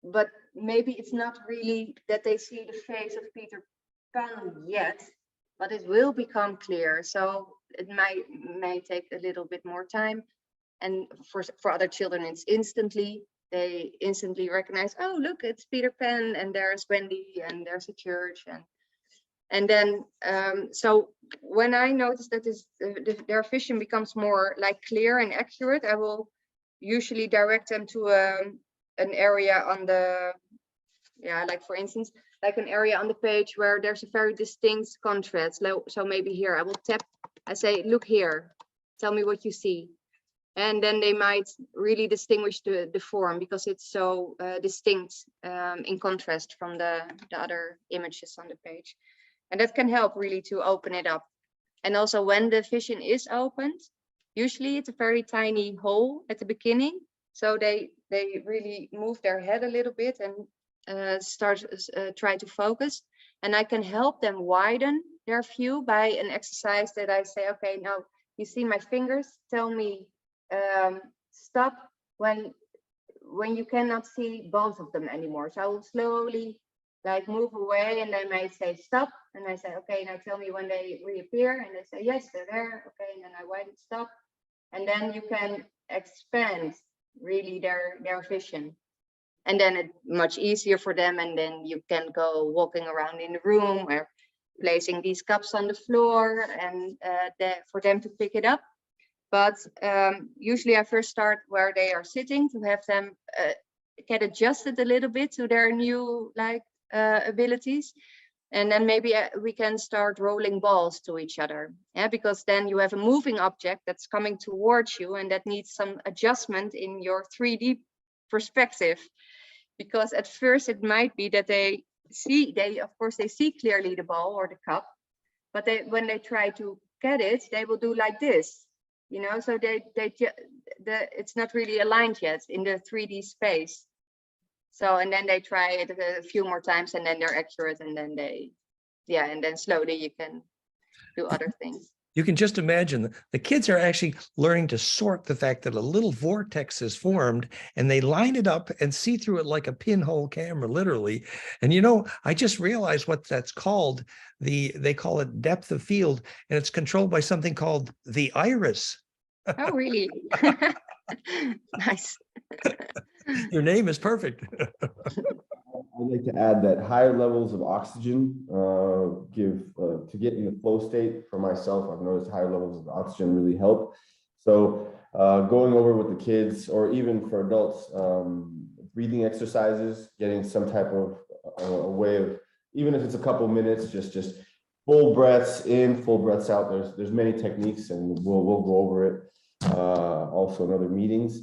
but maybe it's not really that they see the face of Peter Pan yet, but it will become clear. So it may take a little bit more time. And for other children, it's they instantly recognize, oh, look, it's Peter Pan, and there's Wendy, and there's a church. And then, so when I notice that their vision becomes more like clear and accurate, I will usually direct them to an area on the, like for instance, like an area on the page where there's a very distinct contrast. So maybe here I will tap, I say, look here, tell me what you see. And then they might really distinguish the form, because it's so distinct in contrast from the other images on the page. And that can help really to open it up. And also when the vision is opened, usually it's a very tiny hole at the beginning. So they really move their head a little bit and try to focus. And I can help them widen their view by an exercise that I say, okay, now you see my fingers, tell me stop when you cannot see both of them anymore. So I will slowly like move away, and they might say stop, and I say, okay, now tell me when they reappear, and they say yes, they're there. Okay, and then I widen stop, and then you can expand really their vision, and then it's much easier for them. And then you can go walking around in the room or placing these cups on the floor, and for them to pick it up. But usually I first start where they are sitting to have them get adjusted a little bit to their new abilities. And then maybe we can start rolling balls to each other. Yeah, because then you have a moving object that's coming towards you and that needs some adjustment in your 3D perspective. Because at first it might be that they see clearly the ball or the cup, but when they try to get it, they will do like this, you know, so it's not really aligned yet in the 3D space. So, and then they try it a few more times and then they're accurate, and then and then slowly you can do other things. You can just imagine the kids are actually learning to sort the fact that a little vortex is formed and they line it up and see through it like a pinhole camera, literally. And, you know, I just realized what that's called. They call it depth of field, and it's controlled by something called the iris. Oh, really? Nice. Your name is perfect. I'd like to add that higher levels of oxygen to get in the flow state for myself. I've noticed higher levels of oxygen really help. So going over with the kids, or even for adults, breathing exercises, getting some type of a way of, even if it's a couple minutes, just full breaths in, full breaths out. There's many techniques, and we'll go over it also in other meetings.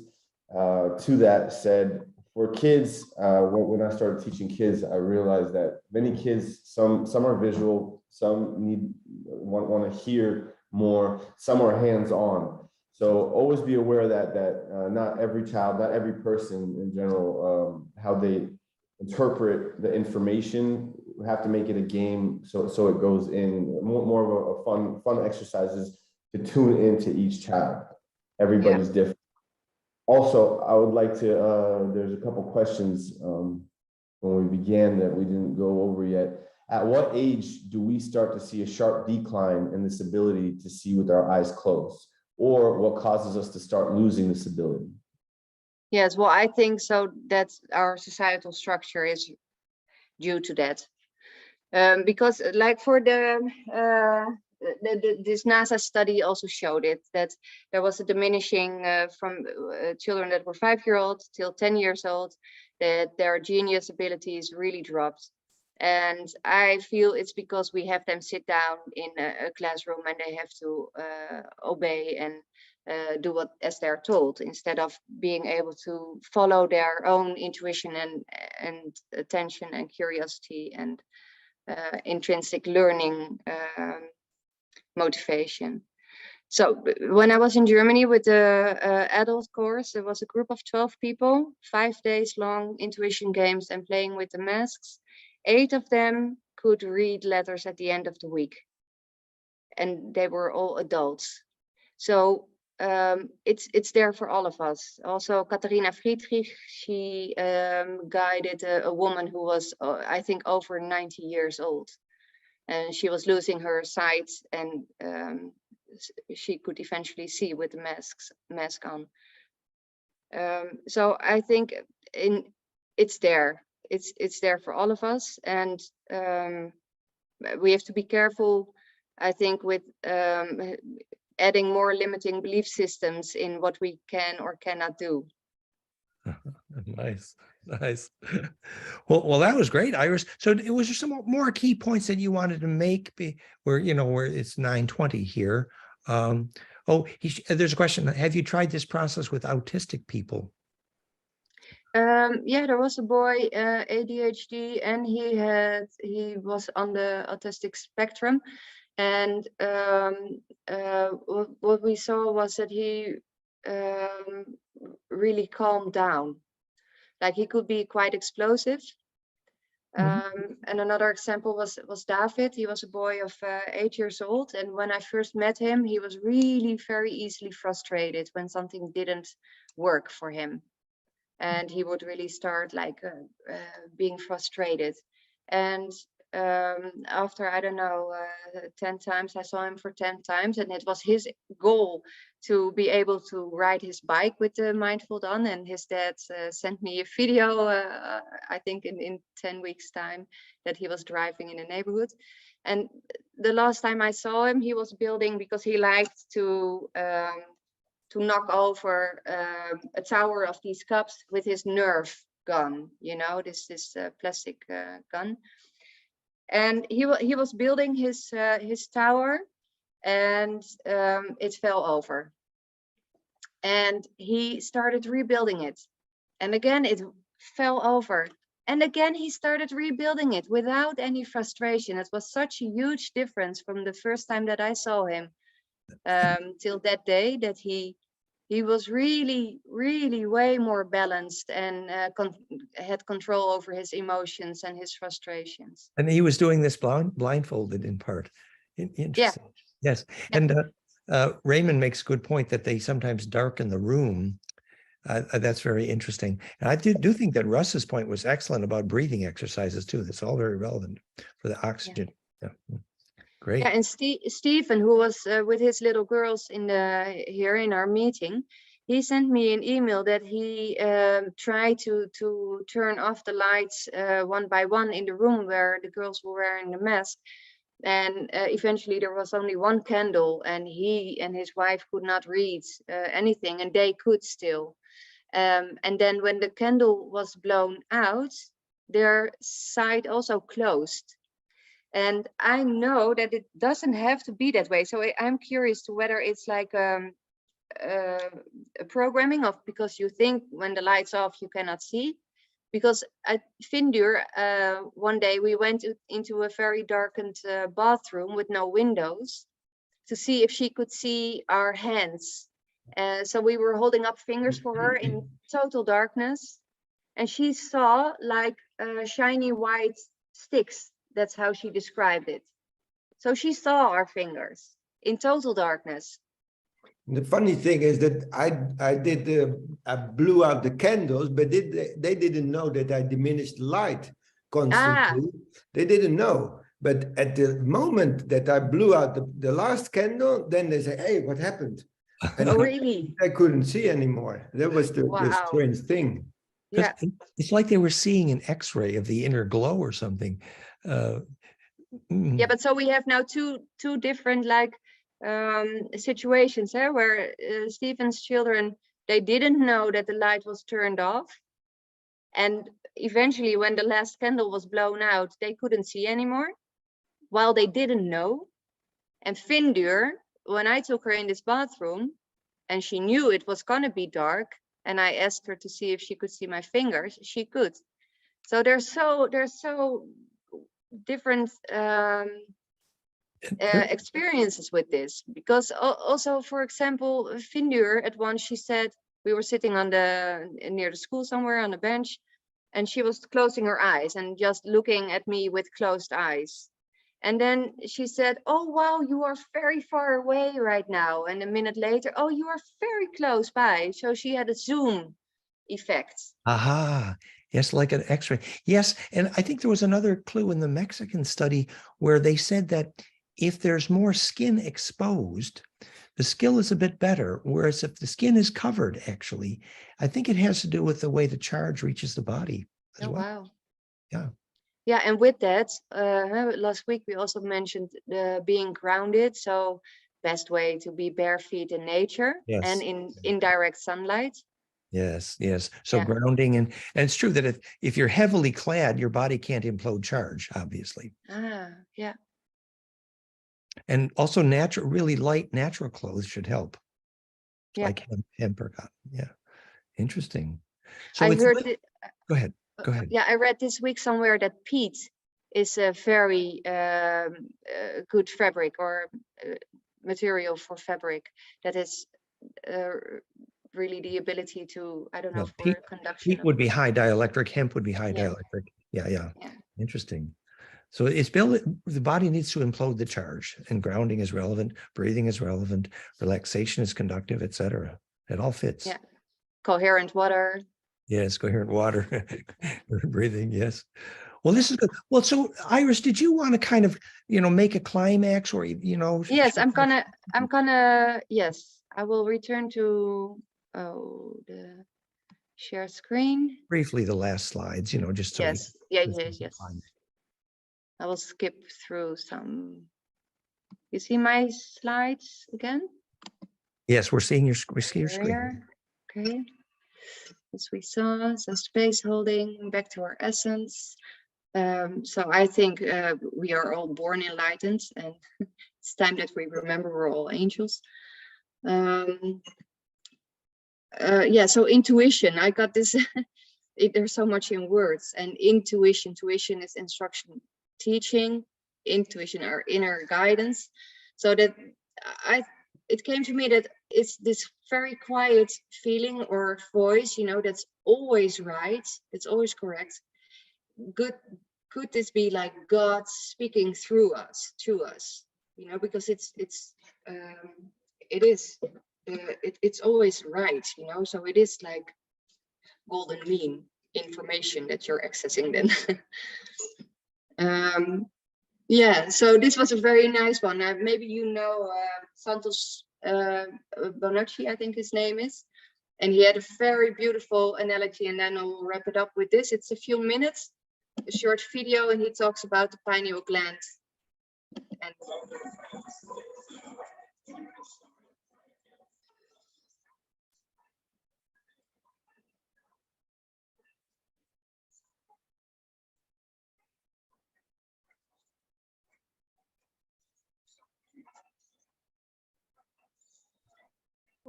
To that said, for kids, when I started teaching kids, I realized that many kids, some are visual, some want to hear more, some are hands-on. So always be aware that not every child, not every person in general, how they interpret the information, we have to make it a game, so it goes in more of a fun exercises to tune into each child. Everybody's different. Also, I would like to, there's a couple questions when we began that we didn't go over yet. At what age do we start to see a sharp decline in this ability to see with our eyes closed? Or what causes us to start losing this ability? Yes, well, I think so that our societal structure is due to that. Because like for this NASA study also showed it, that there was a diminishing from children that were 5-year-old till 10 years old, that their genius abilities really dropped. And I feel it's because we have them sit down in a classroom and they have to obey and do what as they're told, instead of being able to follow their own intuition and attention and curiosity and intrinsic learning motivation. So when I was in Germany with the adult course, there was a group of 12 people, 5 days long intuition games and playing with the masks. 8 of them could read letters at the end of the week, and they were all adults. So it's there for all of us. Also, Katharina Friedrich, she guided a woman who was, I think, over 90 years old, and she was losing her sight, and she could eventually see with the mask on. So I think it's there. It's there for all of us, and we have to be careful, I think, with adding more limiting belief systems in what we can or cannot do. Nice. Well, that was great, Iris. So was there some more key points that you wanted to make where it's 9:20 here? There's a question. Have you tried this process with autistic people? Yeah, there was a boy, ADHD, and he was on the autistic spectrum. And what we saw was that he really calmed down. Like, he could be quite explosive. And another example was David. He was a boy of 8 years old, and when I first met him, he was really very easily frustrated when something didn't work for him, and he would really start like being frustrated. And after, I don't know, 10 times, I saw him for 10 times, and it was his goal to be able to ride his bike with the mindfold on. And his dad sent me a video, I think in 10 weeks time, that he was driving in the neighborhood. And the last time I saw him, he was building, because he liked to knock over a tower of these cups with his Nerf gun, this plastic gun. And he was building his tower, and it fell over. And he started rebuilding it, and again it fell over. And again, he started rebuilding it without any frustration. It was such a huge difference from the first time that I saw him till that day, that he was really, really way more balanced and had control over his emotions and his frustrations. And he was doing this blindfolded in part. Interesting. Yeah. Yes. And Raymond makes a good point that they sometimes darken the room. That's very interesting. And I do think that Russ's point was excellent about breathing exercises too. That's all very relevant for the oxygen. Yeah. Great. Yeah, and Stephen, who was with his little girls here in our meeting, he sent me an email that he tried to turn off the lights one by one in the room where the girls were wearing the mask. And eventually there was only one candle, and he and his wife could not read anything, and they could still. And then when the candle was blown out, their sight also closed. And I know that it doesn't have to be that way. So I'm curious to whether it's like a programming of, because you think when the light's off, you cannot see. Because at Vindur, one day we went into a very darkened bathroom with no windows to see if she could see our hands. So we were holding up fingers for her in total darkness, and she saw like shiny white sticks. That's how she described it. So she saw our fingers in total darkness. The funny thing is that I blew out the candles, but they didn't know that I diminished light constantly. They didn't know. But at the moment that I blew out the last candle, then they say, "Hey, what happened?" And oh, really? I couldn't see anymore. That was the strange thing. Yeah, it's like they were seeing an X-ray of the inner glow or something. Yeah, but so we have now two different like situations where Stephen's children, they didn't know that the light was turned off, and eventually when the last candle was blown out, they couldn't see anymore, while they didn't know. And Vindur, when I took her in this bathroom and she knew it was gonna be dark, and I asked her to see if she could see my fingers, she could. So there's so different experiences with this, because also, for example, Vindur, at once she said, we were sitting near the school somewhere on a bench, and she was closing her eyes and just looking at me with closed eyes. And then she said, "Oh, wow, you are very far away right now." And a minute later, "Oh, you are very close by." So she had a zoom effect. Aha. Yes, like an X-ray. Yes, and I think there was another clue in the Mexican study where they said that if there's more skin exposed, the skill is a bit better. Whereas if the skin is covered, actually, I think it has to do with the way the charge reaches the body as well. Wow. Yeah. Yeah, and with that, last week we also mentioned being grounded. So best way to be bare feet in nature and in indirect sunlight. Yes, yes. So grounding, and it's true that if you're heavily clad, your body can't implode charge, obviously. Yeah. And also really light natural clothes should help. Like hemp or cotton. Yeah. Interesting. So I heard go ahead. Go ahead. Yeah, I read this week somewhere that peat is a very good fabric or material for fabric that is really the ability to, I don't know, for conduction. Peat would be high dielectric, hemp would be high dielectric. Yeah. Interesting. So it's built, the body needs to implode the charge, and grounding is relevant, breathing is relevant, relaxation is conductive, etc. It all fits. Yeah. Coherent water. Yes, coherent water, breathing, yes. Well, this is good. Well, so Iris, did you want to kind of, make a climax or, Yes, I'm gonna, yes, I will return to, the share screen. Briefly, the last slides, just so. Yes. I will skip through some. You see my slides again? Yes, we're seeing your screen. Okay. As we saw, so space holding, back to our essence. So I think we are all born enlightened, and it's time that we remember we're all angels. Yeah, so intuition, I got this, there's so much in words, and intuition is instruction, teaching, intuition, our inner guidance. So that it came to me that it's this very quiet feeling or voice, you know, that's always right, it's always correct. Could this be like God speaking through us, to us, you know, because it's always right, you know, so it is like golden mean information that you're accessing then. Yeah, so this was a very nice one. Maybe you know Santos Bonacci, I think his name is, and he had a very beautiful analogy, and then I'll wrap it up with this. It's a few minutes, a short video, and he talks about the pineal gland. And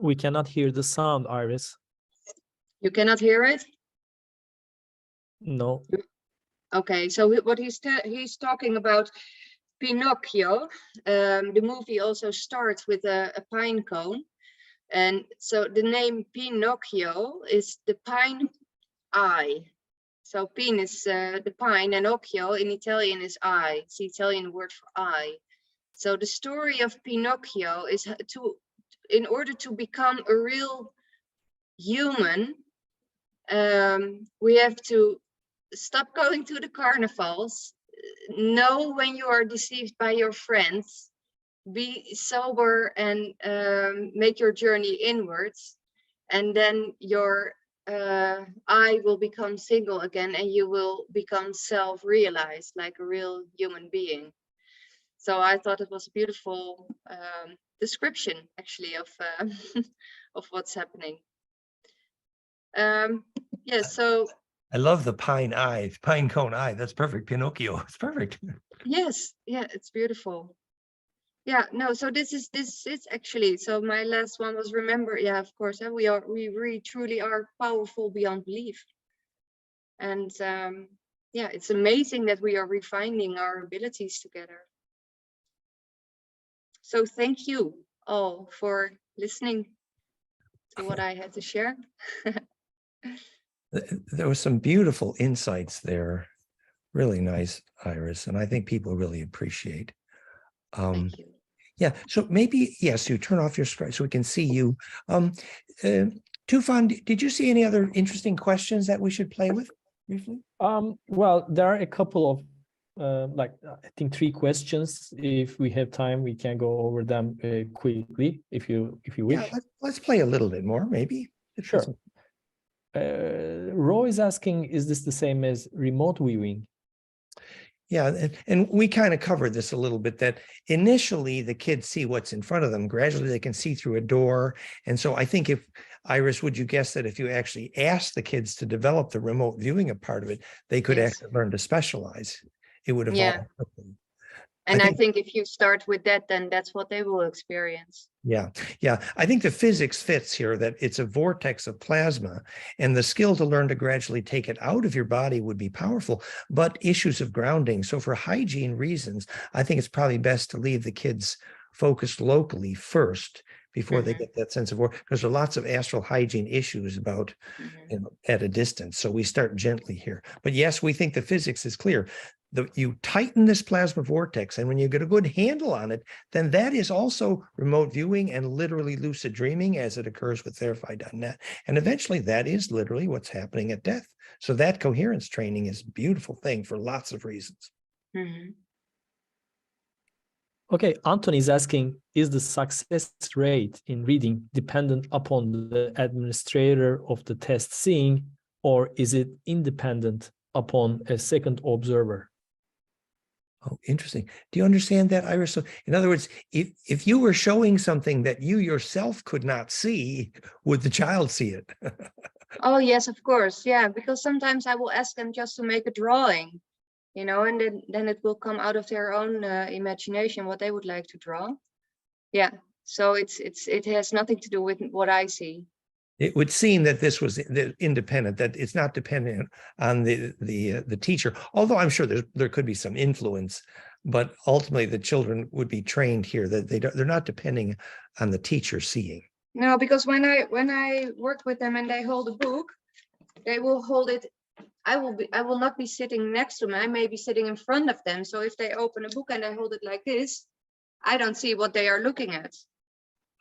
We cannot hear the sound, Iris. you cannot hear it? No. Okay, so what he's talking about Pinocchio. The movie also starts with a pine cone, and so the name Pinocchio is the pine eye. So pin is the pine, and occhio in Italian is eye. It's the Italian word for eye. So the story of Pinocchio is in order to become a real human, we have to stop going to the carnivals, know when you are deceived by your friends, be sober, and make your journey inwards, and then your I will become single again, and you will become self-realized like a real human being. So I thought it was a beautiful description, actually, of of what's happening. Yeah, so I love the pine cone eye. That's perfect. Pinocchio. It's perfect. yes, yeah, it's beautiful. Yeah, no, so this is actually, so my last one was remember, yeah, of course, we really truly are powerful beyond belief. And yeah, it's amazing that we are refining our abilities together. So thank you all for listening to what I had to share. There was some beautiful insights there. Really nice, Iris. And I think people really appreciate. Thank you. Yeah, so maybe, yes, you turn off your screen so we can see you. Tufan, did you see any other interesting questions that we should play with briefly? Well, there are a couple of like I think 3 questions. If we have time, we can go over them quickly, if you wish. Yeah, let's play a little bit more, maybe. Sure. Ro is asking, is this the same as remote viewing? Yeah, and we kind of covered this a little bit, that initially the kids see what's in front of them. Gradually they can see through a door. And so I think if, Iris, would you guess that if you actually asked the kids to develop the remote viewing a part of it, they could Yes. actually learn to specialize? It would evolve. Yeah. Quickly. And I think if you start with that, then that's what they will experience. Yeah. I think the physics fits here, that it's a vortex of plasma, and the skill to learn to gradually take it out of your body would be powerful, but issues of grounding. So for hygiene reasons, I think it's probably best to leave the kids focused locally first before they get that sense of work, because there are lots of astral hygiene issues about at a distance. So we start gently here. But yes, we think the physics is clear. You tighten this plasma vortex, and when you get a good handle on it, then that is also remote viewing and literally lucid dreaming as it occurs with Therify.net. And eventually that is literally what's happening at death. So that coherence training is a beautiful thing for lots of reasons. Okay, Anthony is asking, is the success rate in reading dependent upon the administrator of the test seeing, or is it independent upon a second observer? Oh, interesting. Do you understand that, Iris? So in other words, if you were showing something that you yourself could not see, would the child see it? Oh, yes, of course. Yeah, because sometimes I will ask them just to make a drawing, you know, and then it will come out of their own imagination what they would like to draw. Yeah, so it has nothing to do with what I see. It would seem that this was independent, that it's not dependent on the teacher, although I'm sure there could be some influence, but ultimately the children would be trained here, that they're not depending on the teacher seeing. No, because when I work with them and they hold a book, they will hold it. I will not be sitting next to them. I may be sitting in front of them. So if they open a book and I hold it like this, I don't see what they are looking at.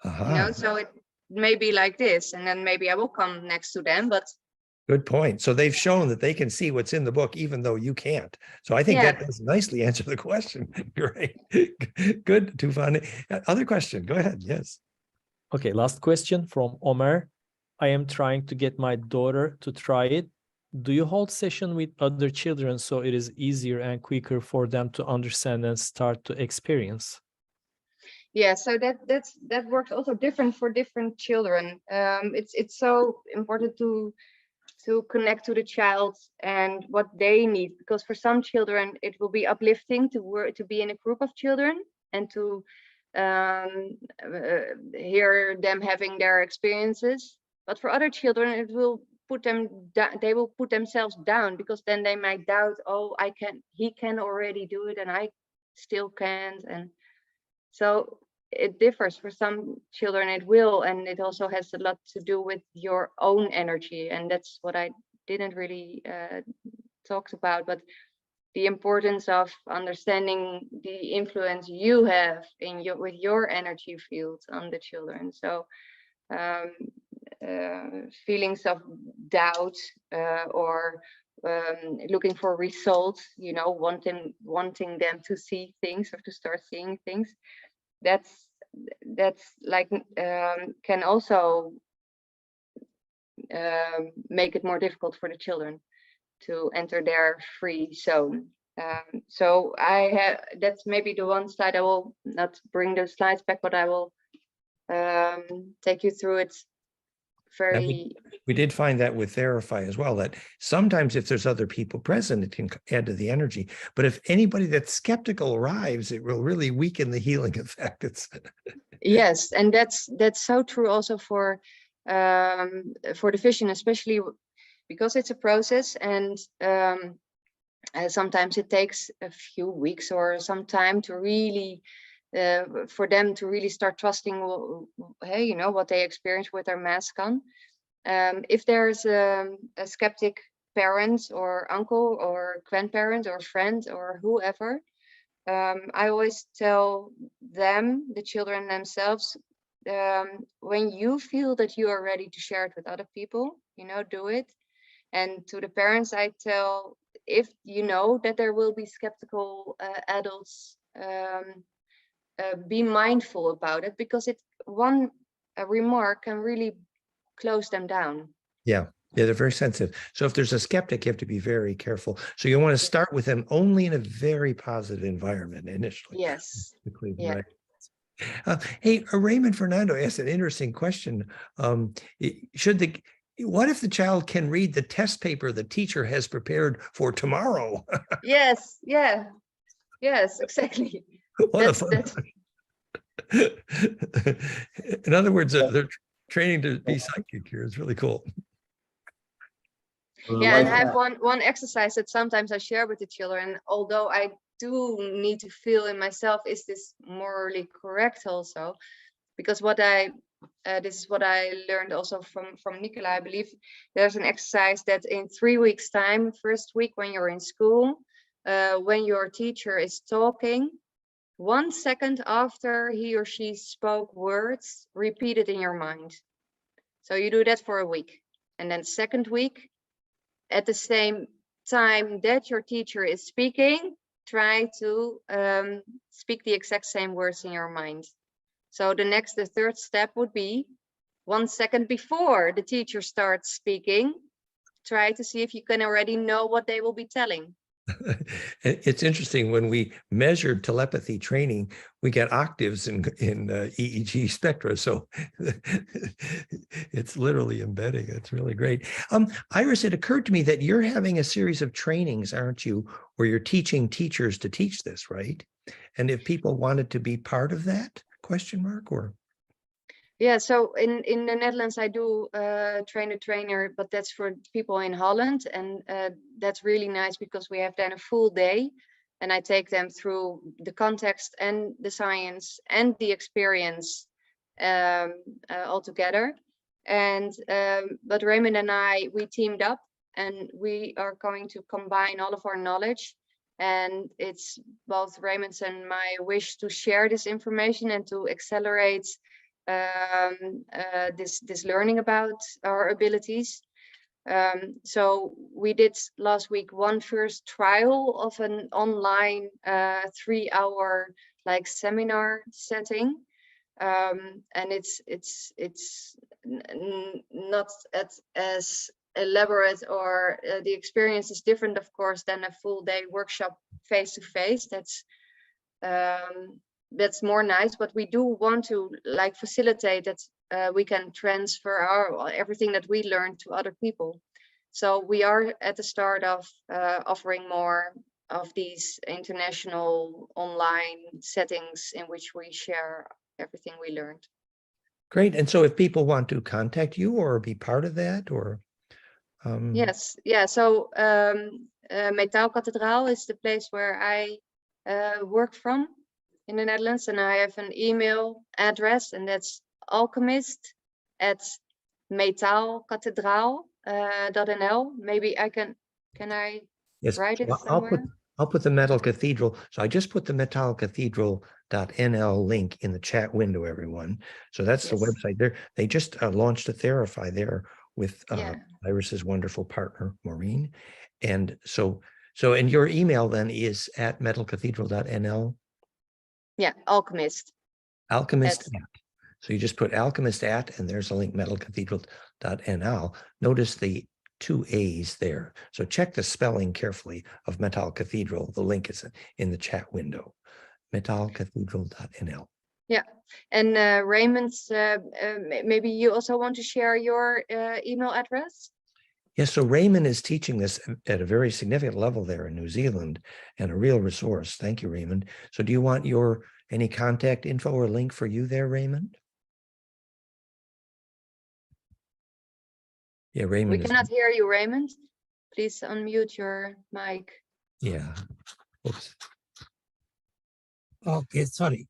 You know, so it may be like this, and then maybe I will come next to them, but. Good point. So they've shown that they can see what's in the book, even though you can't. So I think that does nicely answer the question. Great. Good, Tufan. Other question, go ahead. Yes. Okay, last question from Omer. I am trying to get my daughter to try it. Do you hold session with other children so it is easier and quicker for them to understand and start to experience? Yeah, so that works also different for different children. It's so important to connect to the child and what they need, because for some children it will be uplifting to be in a group of children and to hear them having their experiences. But for other children, it will put them down. They will put themselves down, because then they might doubt, oh, he can already do it and I still can't. And so it differs. For some children it will, and it also has a lot to do with your own energy, and that's what I didn't really talk about, but the importance of understanding the influence you have with your energy field on the children. So feelings of doubt or looking for results, you know, wanting them to see things or to start seeing things, that's like can also make it more difficult for the children to enter their free zone. So that's maybe the one slide. I will not bring those slides back, but I will take you through it very. We did find that with Therify as well, that sometimes if there's other people present, it can add to the energy. But if anybody that's skeptical arrives, it will really weaken the healing effect. Yes, and that's so true also for the vision, especially because it's a process, and sometimes it takes a few weeks or some time to really for them to really start trusting, hey, you know, what they experience with their mask on. If there's a skeptic parent or uncle or grandparent or friend or whoever, I always tell them, the children themselves, when you feel that you are ready to share it with other people, you know, do it. And to the parents, I tell, if you know that there will be skeptical adults, be mindful about it, because one remark can really close them down. Yeah, they're very sensitive. So if there's a skeptic, you have to be very careful. So you want to start with them only in a very positive environment initially. Yes. Yeah. Right. Hey, Raymond Fernando asked an interesting question. What if the child can read the test paper the teacher has prepared for tomorrow? Yes. Yeah. Yes. Exactly. In other words, they're training to be psychic here. It's really cool. Yeah, and I have one exercise that sometimes I share with the children, although I do need to feel in myself, is this morally correct also? Because this is what I learned also from Nicola. I believe there's an exercise that in 3 weeks time, first week when you're in school, when your teacher is talking, 1 second after he or she spoke words, repeat it in your mind. So you do that for a week, and then second week, at the same time that your teacher is speaking, try to speak the exact same words in your mind. So the third step would be 1 second before the teacher starts speaking, try to see if you can already know what they will be telling. It's interesting when we measured telepathy training, we get octaves in EEG spectra. So it's literally embedding. It's really great. Iris, it occurred to me that you're having a series of trainings, aren't you, where you're teaching teachers to teach this, right? And if people wanted to be part of that, question mark, or? Yeah, so in the Netherlands, I do train a trainer, but that's for people in Holland. And that's really nice because we have then a full day and I take them through the context and the science and the experience all together. And but Raymond and I, we teamed up and we are going to combine all of our knowledge. And it's both Raymond's and my wish to share this information and to accelerate this learning about our abilities. So we did last week one first trial of an online 3-hour like seminar setting, and it's not as elaborate, or the experience is different, of course, than a full day workshop face to face. That's more nice, but we do want to like facilitate that we can transfer everything that we learned to other people. So we are at the start of offering more of these international online settings in which we share everything we learned. Great. And so if people want to contact you or be part of that, or yes, yeah. So Metaalkathedraal is the place where I work from in the Netherlands, and I have an email address, and that's alchemist@metaalkathedraal.nl. Maybe I can I yes, write it well, somewhere? I'll put the Metal Cathedral. So I just put the metaalcathedral.nl link in the chat window, everyone. So that's the website there. They just launched a Therify there with Iris's wonderful partner, Maureen. And so and your email then is at metalcathedral.nl. Yeah, alchemist. Alchemist at. So you just put alchemist at, and there's a link, metalcathedral.nl. Notice the 2 A's there. So check the spelling carefully of Metal Cathedral. The link is in the chat window, metalcathedral.nl. Yeah, and Raymond's, maybe you also want to share your email address? Yes, so Raymond is teaching this at a very significant level there in New Zealand, and a real resource. Thank you, Raymond. So do you want any contact info or link for you there, Raymond? Yeah, Raymond. We cannot hear you, Raymond. Please unmute your mic. Yeah. Oops. Okay, sorry.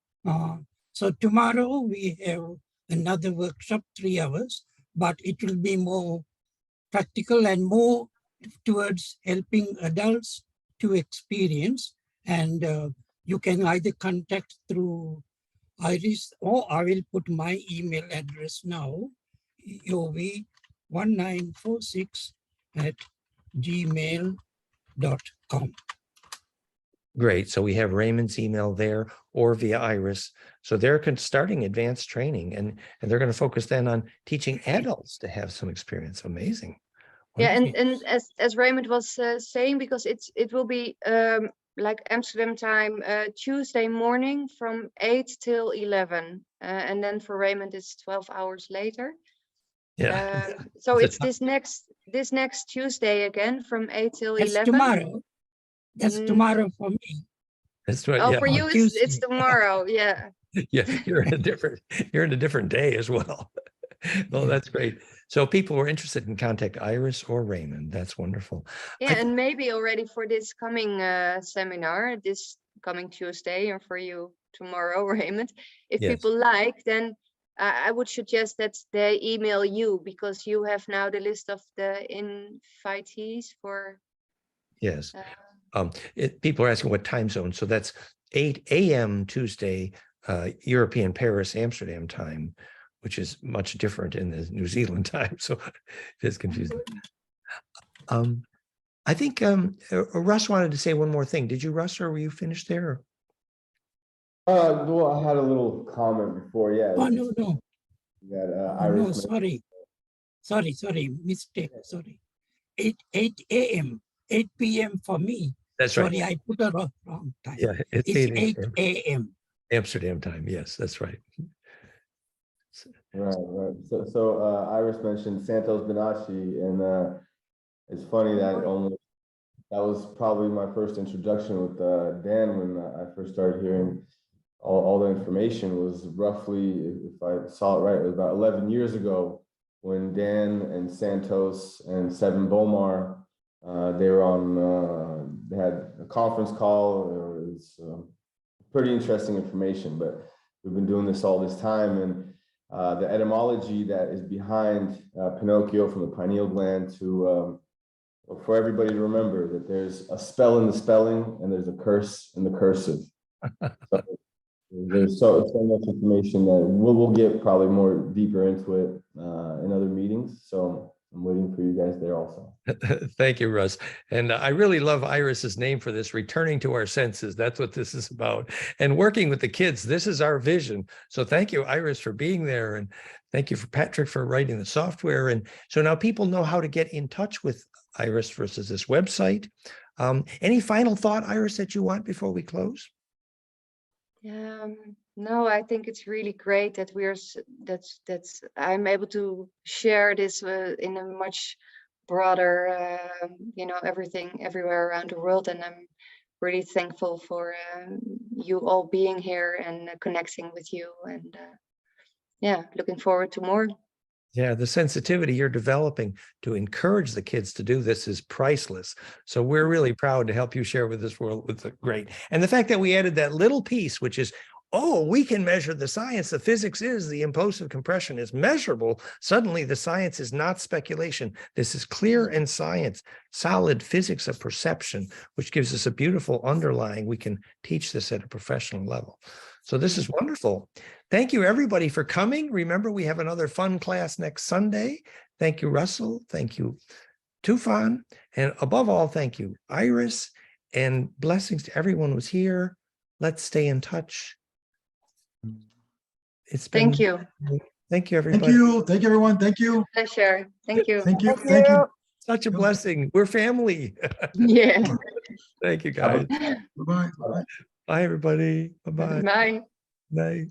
So tomorrow we have another workshop, 3 hours, but it will be more practical and more towards helping adults to experience. And you can either contact through Iris, or I will put my email address now, yov1946@gmail.com. Great. So we have Raymond's email there, or via Iris. So they're starting advanced training, and they're going to focus then on teaching adults to have some experience. Amazing. Yeah, and as Raymond was saying, because it will be like Amsterdam time, Tuesday morning from 8 till 11, and then for Raymond it's 12 hours later. Yeah. So it's this next Tuesday again from 8 till 11. Tomorrow. That's tomorrow for me. That's right. Oh, yeah. for you it's tomorrow. Yeah. Yeah, you're in a different day as well. Well, that's great. So people who are interested in contact Iris or Raymond. That's wonderful. Yeah, and maybe already for this coming seminar, this coming Tuesday, or for you tomorrow, Raymond, if people like, then I would suggest that they email you, because you have now the list of the invitees for. Yes. People are asking what time zone. So that's 8 a.m. Tuesday, European Paris, Amsterdam time, which is much different in the New Zealand time. So it is confusing. I think Russ wanted to say one more thing. Did you, Russ, or were you finished there? Well, I had a little comment before. Yeah. Oh, no. Iris. Sorry, mistake. Sorry. 8 a.m., 8 p.m. for me. That's right. Sorry, I put a wrong time. Yeah, it's It's 8 8 a.m. Amsterdam time. Yes, that's right. Right. So Iris mentioned Santos Bonacci, and it's funny that that was probably my first introduction with Dan when I first started hearing all the information. Was roughly, if I saw it right, it was about 11 years ago when Dan and Santos and Seven Bomar, they were on, they had a conference call. It was pretty interesting information, but we've been doing this all this time, and the etymology that is behind Pinocchio, from the pineal gland to, for everybody to remember that there's a spell in the spelling and there's a curse in the cursive. So there's so much information that we'll get probably more deeper into it in other meetings. So I'm waiting for you guys there also. Thank you, Russ. And I really love Iris's name for this, returning to our senses. That's what this is about. And working with the kids, this is our vision. So thank you, Iris, for being there. And thank you for Patrick for writing the software. And so now people know how to get in touch with Iris versus this website. Any final thought, Iris, that you want before we close? No, I think it's really great that that's I'm able to share this in a much broader, everything everywhere around the world, and I'm really thankful for you all being here and connecting with you, and looking forward to more. Yeah, the sensitivity you're developing to encourage the kids to do this is priceless. So we're really proud to help you share with this world with the great. And the fact that we added that little piece, which is, oh, we can measure the science. The physics is the implosive compression is measurable. Suddenly the science is not speculation. This is clear and science, solid physics of perception, which gives us a beautiful underlying. We can teach this at a professional level. So this is wonderful. Thank you, everybody, for coming. Remember, we have another fun class next Sunday. Thank you, Russell. Thank you, Tufan. And above all, thank you, Iris. And blessings to everyone who's here. Let's stay in touch. It's been. Thank you. Thank you, everybody. Thank you. Thank you, everyone. Thank you. Pleasure. Thank you. Thank you. Thank you. Such a blessing. We're family. Yeah. Thank you, guys. Bye-bye. Bye-bye. Bye, everybody. Bye-bye. Bye. Bye.